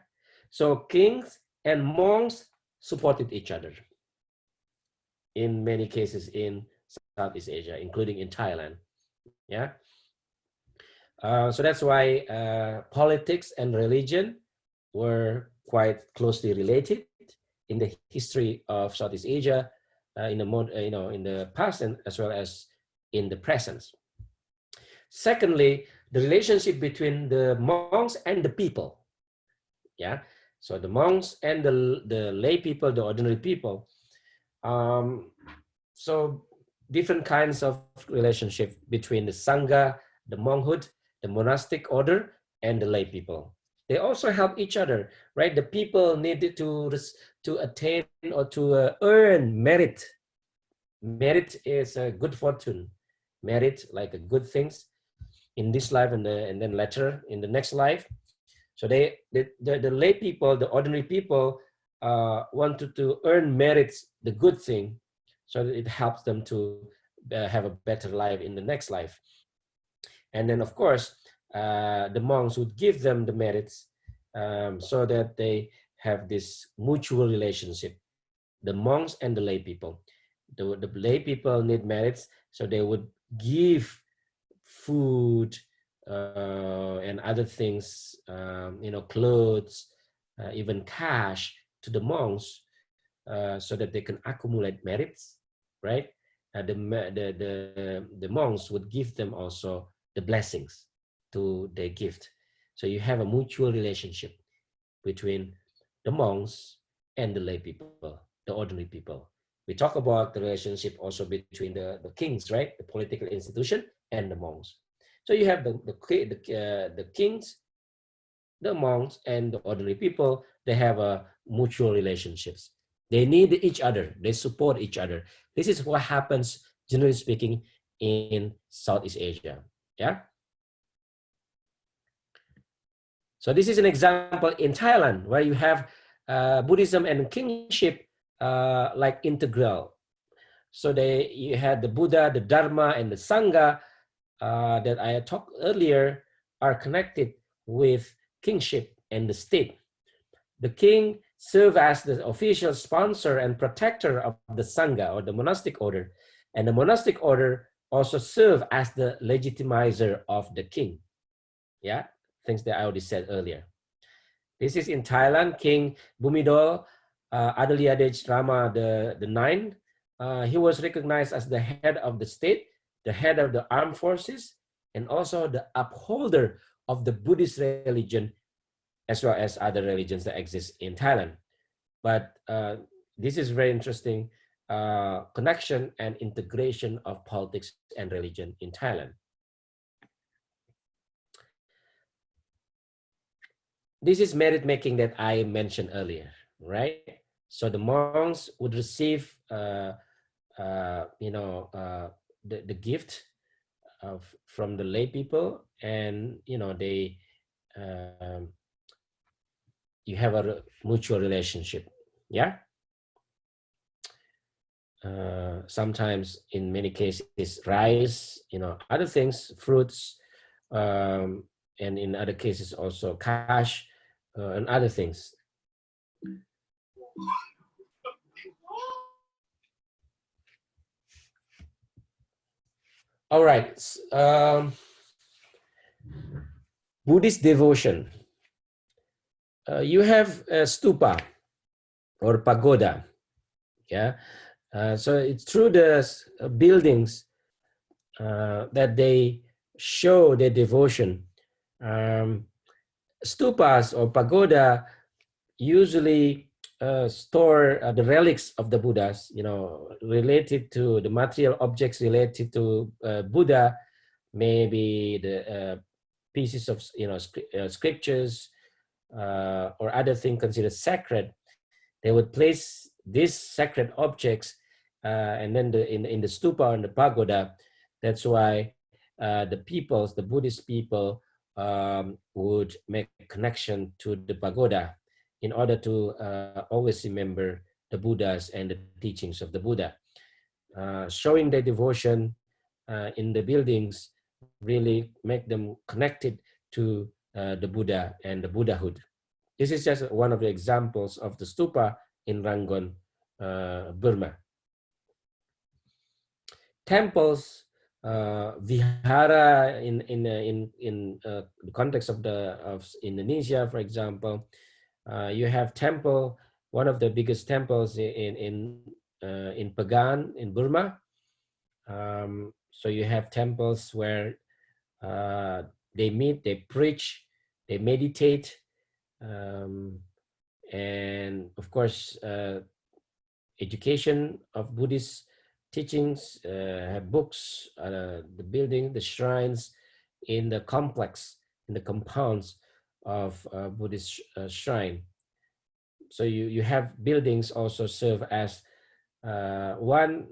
So kings and monks supported each other in many cases in Southeast Asia, including in Thailand, yeah. So that's why politics and religion were quite closely related in the history of Southeast Asia, in the past and as well as in the present. Secondly, the relationship between the monks and the people. Yeah, so the monks and the lay people, the ordinary people. So different kinds of relationship between the Sangha, the monkhood, the monastic order, and the lay people. They also help each other, right? The people needed to attain or to earn merit. Merit is a good fortune. Merit, like a good things in this life and then later in the next life. So the lay people, the ordinary people, wanted to earn merits, the good thing, so that it helps them to have a better life in the next life. And then, of course, the monks would give them the merits so that they have this mutual relationship, the monks and the lay people. The lay people need merits, so they would give food and other things, clothes, even cash to the monks so that they can accumulate merits, right? The monks would give them also the blessings to their gift. So you have a mutual relationship between the monks and the lay people, the ordinary people. We talk about the relationship also between the kings, right? The political institution and the monks. So you have the kings, the monks, and the ordinary people. They have a mutual relationships. They need each other. They support each other. This is what happens, generally speaking, in Southeast Asia. Yeah. So this is an example in Thailand where you have Buddhism and kingship like integral. So you had the Buddha, the Dharma, and the Sangha that I talked earlier are connected with kingship and the state. The king serves as the official sponsor and protector of the Sangha or the monastic order. And the monastic order also serves as the legitimizer of the king. Yeah, things that I already said earlier. This is in Thailand, King Bhumibol Adulyadet Rama the Ninth. He was recognized as the head of the state, the head of the armed forces, and also the upholder of the Buddhist religion, as well as other religions that exist in Thailand. But this is very interesting connection and integration of politics and religion in Thailand. This is merit making that I mentioned earlier, right? So the monks would receive the gift from the lay people, and they you have a mutual relationship. Yeah. Sometimes in many cases rice, other things, fruits, um, and in other cases also cash, and other things. All right. Buddhist devotion. You have a stupa or pagoda. Yeah. So it's through the buildings that they show their devotion. Stupas or pagoda usually store the relics of the Buddhas, related to the material objects related to Buddha, maybe the pieces of scriptures or other things considered sacred. They would place these sacred objects and then in the stupa and the pagoda. That's why the Buddhist people would make a connection to the pagoda in order to always remember the Buddhas and the teachings of the Buddha. Showing their devotion in the buildings really make them connected to the Buddha and the Buddhahood. This is just one of the examples of the stupa in Rangon, Burma. Temples, vihara in the context of Indonesia, for example, you have temple. One of the biggest temples in Pagan in Burma. So you have temples where they meet, they preach, they meditate, and of course, education of Buddhist teachings, have books, the building, the shrines in the complex, in the compounds of Buddhist shrine. So you have buildings also serve as one,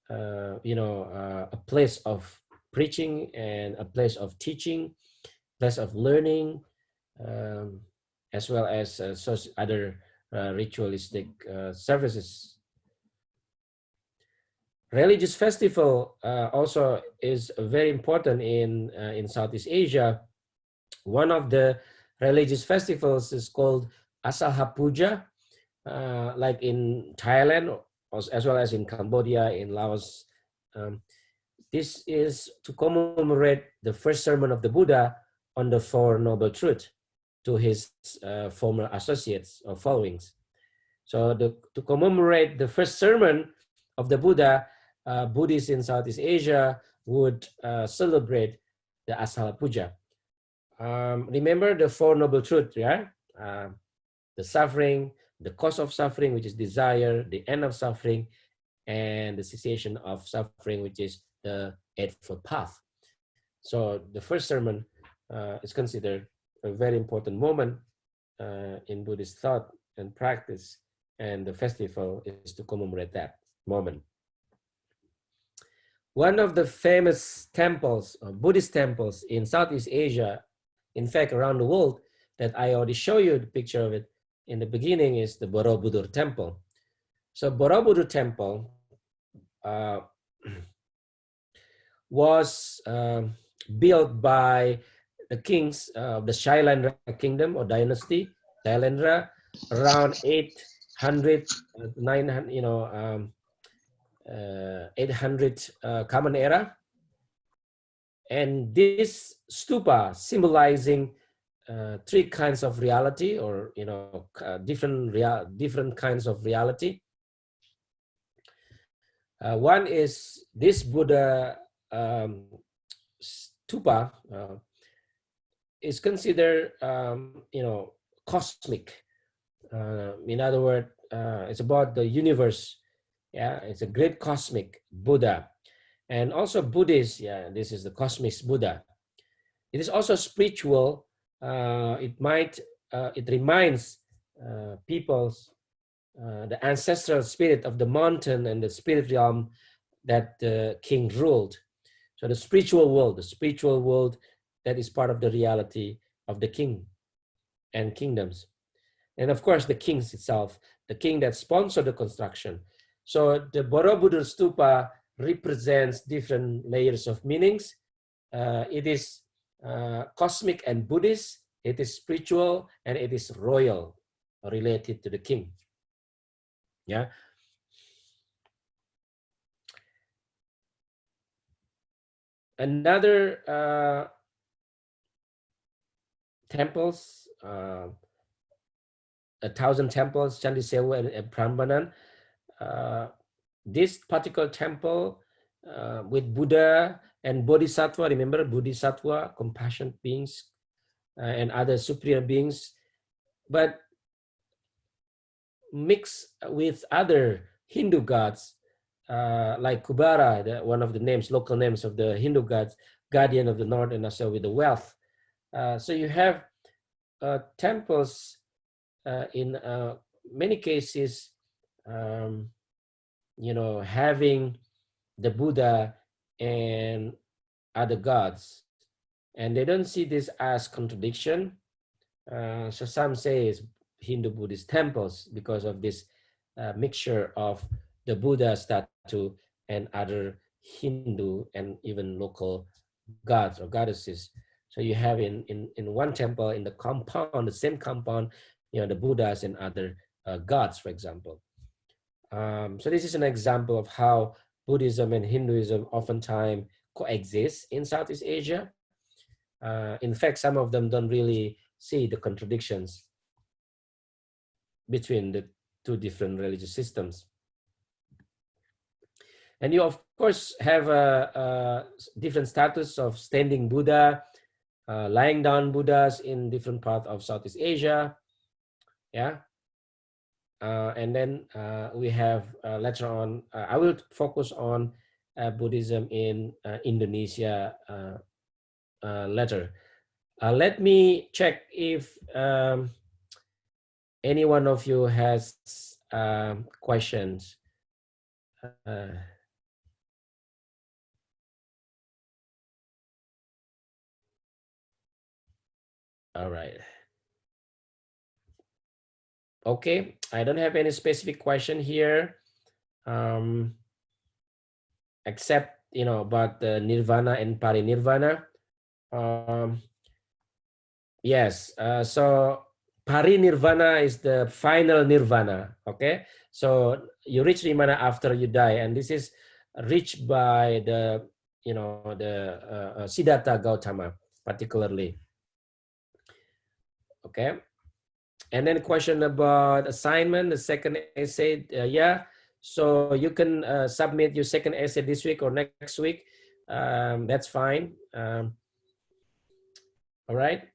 a place of preaching and a place of teaching, place of learning, as well as other ritualistic services. Religious festival also is very important in Southeast Asia. One of the religious festivals is called Asaha Puja, like in Thailand, as well as in Cambodia, in Laos. This is to commemorate the first sermon of the Buddha on the Four Noble Truths to his former associates or followings. So to commemorate the first sermon of the Buddha, Buddhists in Southeast Asia would celebrate the Asaha Puja. Remember the Four Noble Truths, yeah? The suffering, the cause of suffering, which is desire, the end of suffering, and the cessation of suffering, which is the Eightfold Path. So the first sermon is considered a very important moment in Buddhist thought and practice, and the festival is to commemorate that moment. One of the famous temples, Buddhist temples in Southeast Asia, in fact around the world, that I already showed you the picture of it in the beginning, is the Borobudur Temple. So Borobudur Temple was built by the kings of the Shailendra kingdom or dynasty, Shailendra, around 800, 800 Common Era. And this stupa symbolizing three kinds of reality, or different kinds of reality. One is this Buddha stupa is considered cosmic. In other words, it's about the universe. Yeah, it's a great cosmic Buddha. And also Buddhist, yeah, this is the cosmic Buddha. It is also spiritual. It reminds peoples the ancestral spirit of the mountain and the spirit realm that the king ruled. So the spiritual world that is part of the reality of the king and kingdoms. And of course, the kings itself, the king that sponsored the construction. So the Borobudur Stupa represents different layers of meanings. It is cosmic and Buddhist, it is spiritual, and it is royal, related to the king. Yeah. Another temples, 1,000 temples, Chandisewa and Prambanan. This particular temple with Buddha and Bodhisattva, remember Bodhisattva, compassionate beings, and other superior beings, but mixed with other Hindu gods, like Kubara, one of the names, local names of the Hindu gods, guardian of the north, and also with the wealth. So you have temples in many cases, having the Buddha and other gods, and they don't see this as contradiction. So some say it's Hindu Buddhist temples because of this mixture of the Buddha statue and other Hindu and even local gods or goddesses. So you have in one temple, in the compound, the same compound, the Buddhas and other gods, for example. So this is an example of how Buddhism and Hinduism oftentimes coexist in Southeast Asia. In fact, some of them don't really see the contradictions between the two different religious systems. And you, of course, have a different status of standing Buddha, lying down Buddhas in different parts of Southeast Asia. Yeah. And then we have later on, I will focus on Buddhism in Indonesia later. Let me check if any one of you has questions. All right. Okay, I don't have any specific question here, except about the nirvana and parinirvana. Yes, so parinirvana is the final nirvana. Okay, so you reach nirvana after you die, and this is reached by the Siddhartha Gautama particularly. Okay. And then question about assignment, the second essay, yeah. So you can submit your second essay this week or next week. That's fine. All right.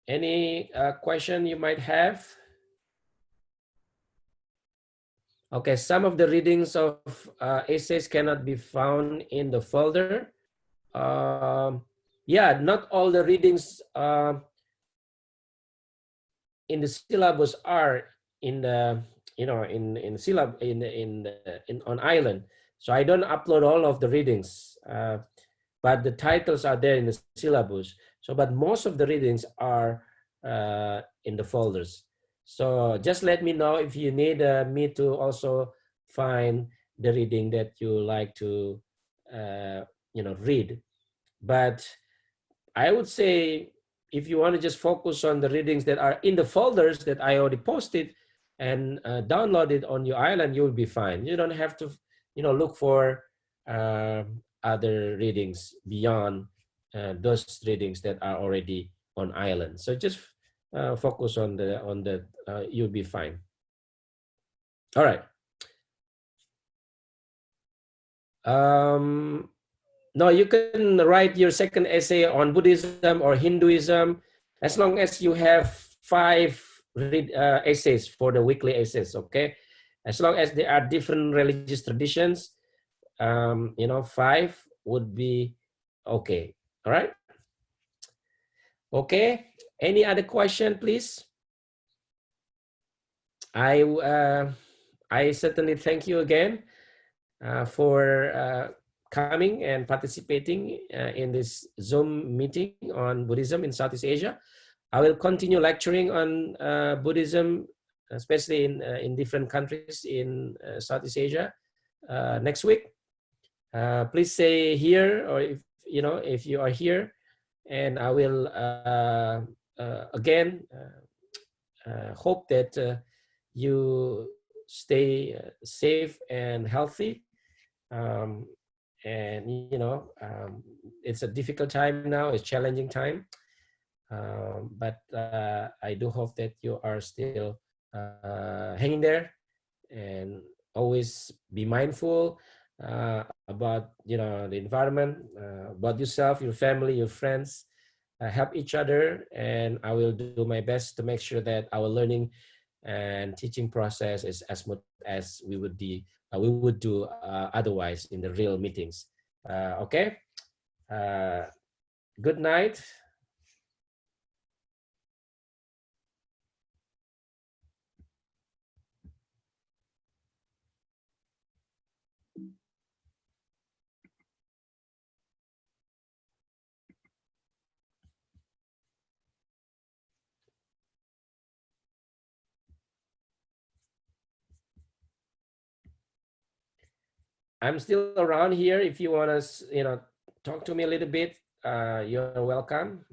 Any question you might have? Okay, some of the readings of essays cannot be found in the folder. Yeah, not all the readings in the syllabus are in the on island. So I don't upload all of the readings, but the titles are there in the syllabus. So, but most of the readings are in the folders. So just let me know if you need me to also find the reading that you like to read. But I would say, if you want to just focus on the readings that are in the folders that I already posted and downloaded on your island, you'll be fine. You don't have to, look for other readings beyond those readings that are already on island. So just focus on the you'll be fine. All right. No, you can write your second essay on Buddhism or Hinduism, as long as you have 5 essays for the weekly essays, okay? As long as there are different religious traditions, 5 would be okay, all right? Okay, any other question, please? I certainly thank you again for coming and participating in this Zoom meeting on Buddhism in Southeast Asia. I will continue lecturing on Buddhism, especially in different countries in Southeast Asia next week. Please stay here, or if you are here, and I will again hope that you stay safe and healthy. And it's a difficult time now, it's challenging time, but I do hope that you are still hanging there, and always be mindful about the environment, about yourself, your family, your friends. Help each other, and I will do my best to make sure that our learning and teaching process is as smooth as we would do otherwise in the real meetings. Okay. Good night. I'm still around here. If you want to, talk to me a little bit, you're welcome.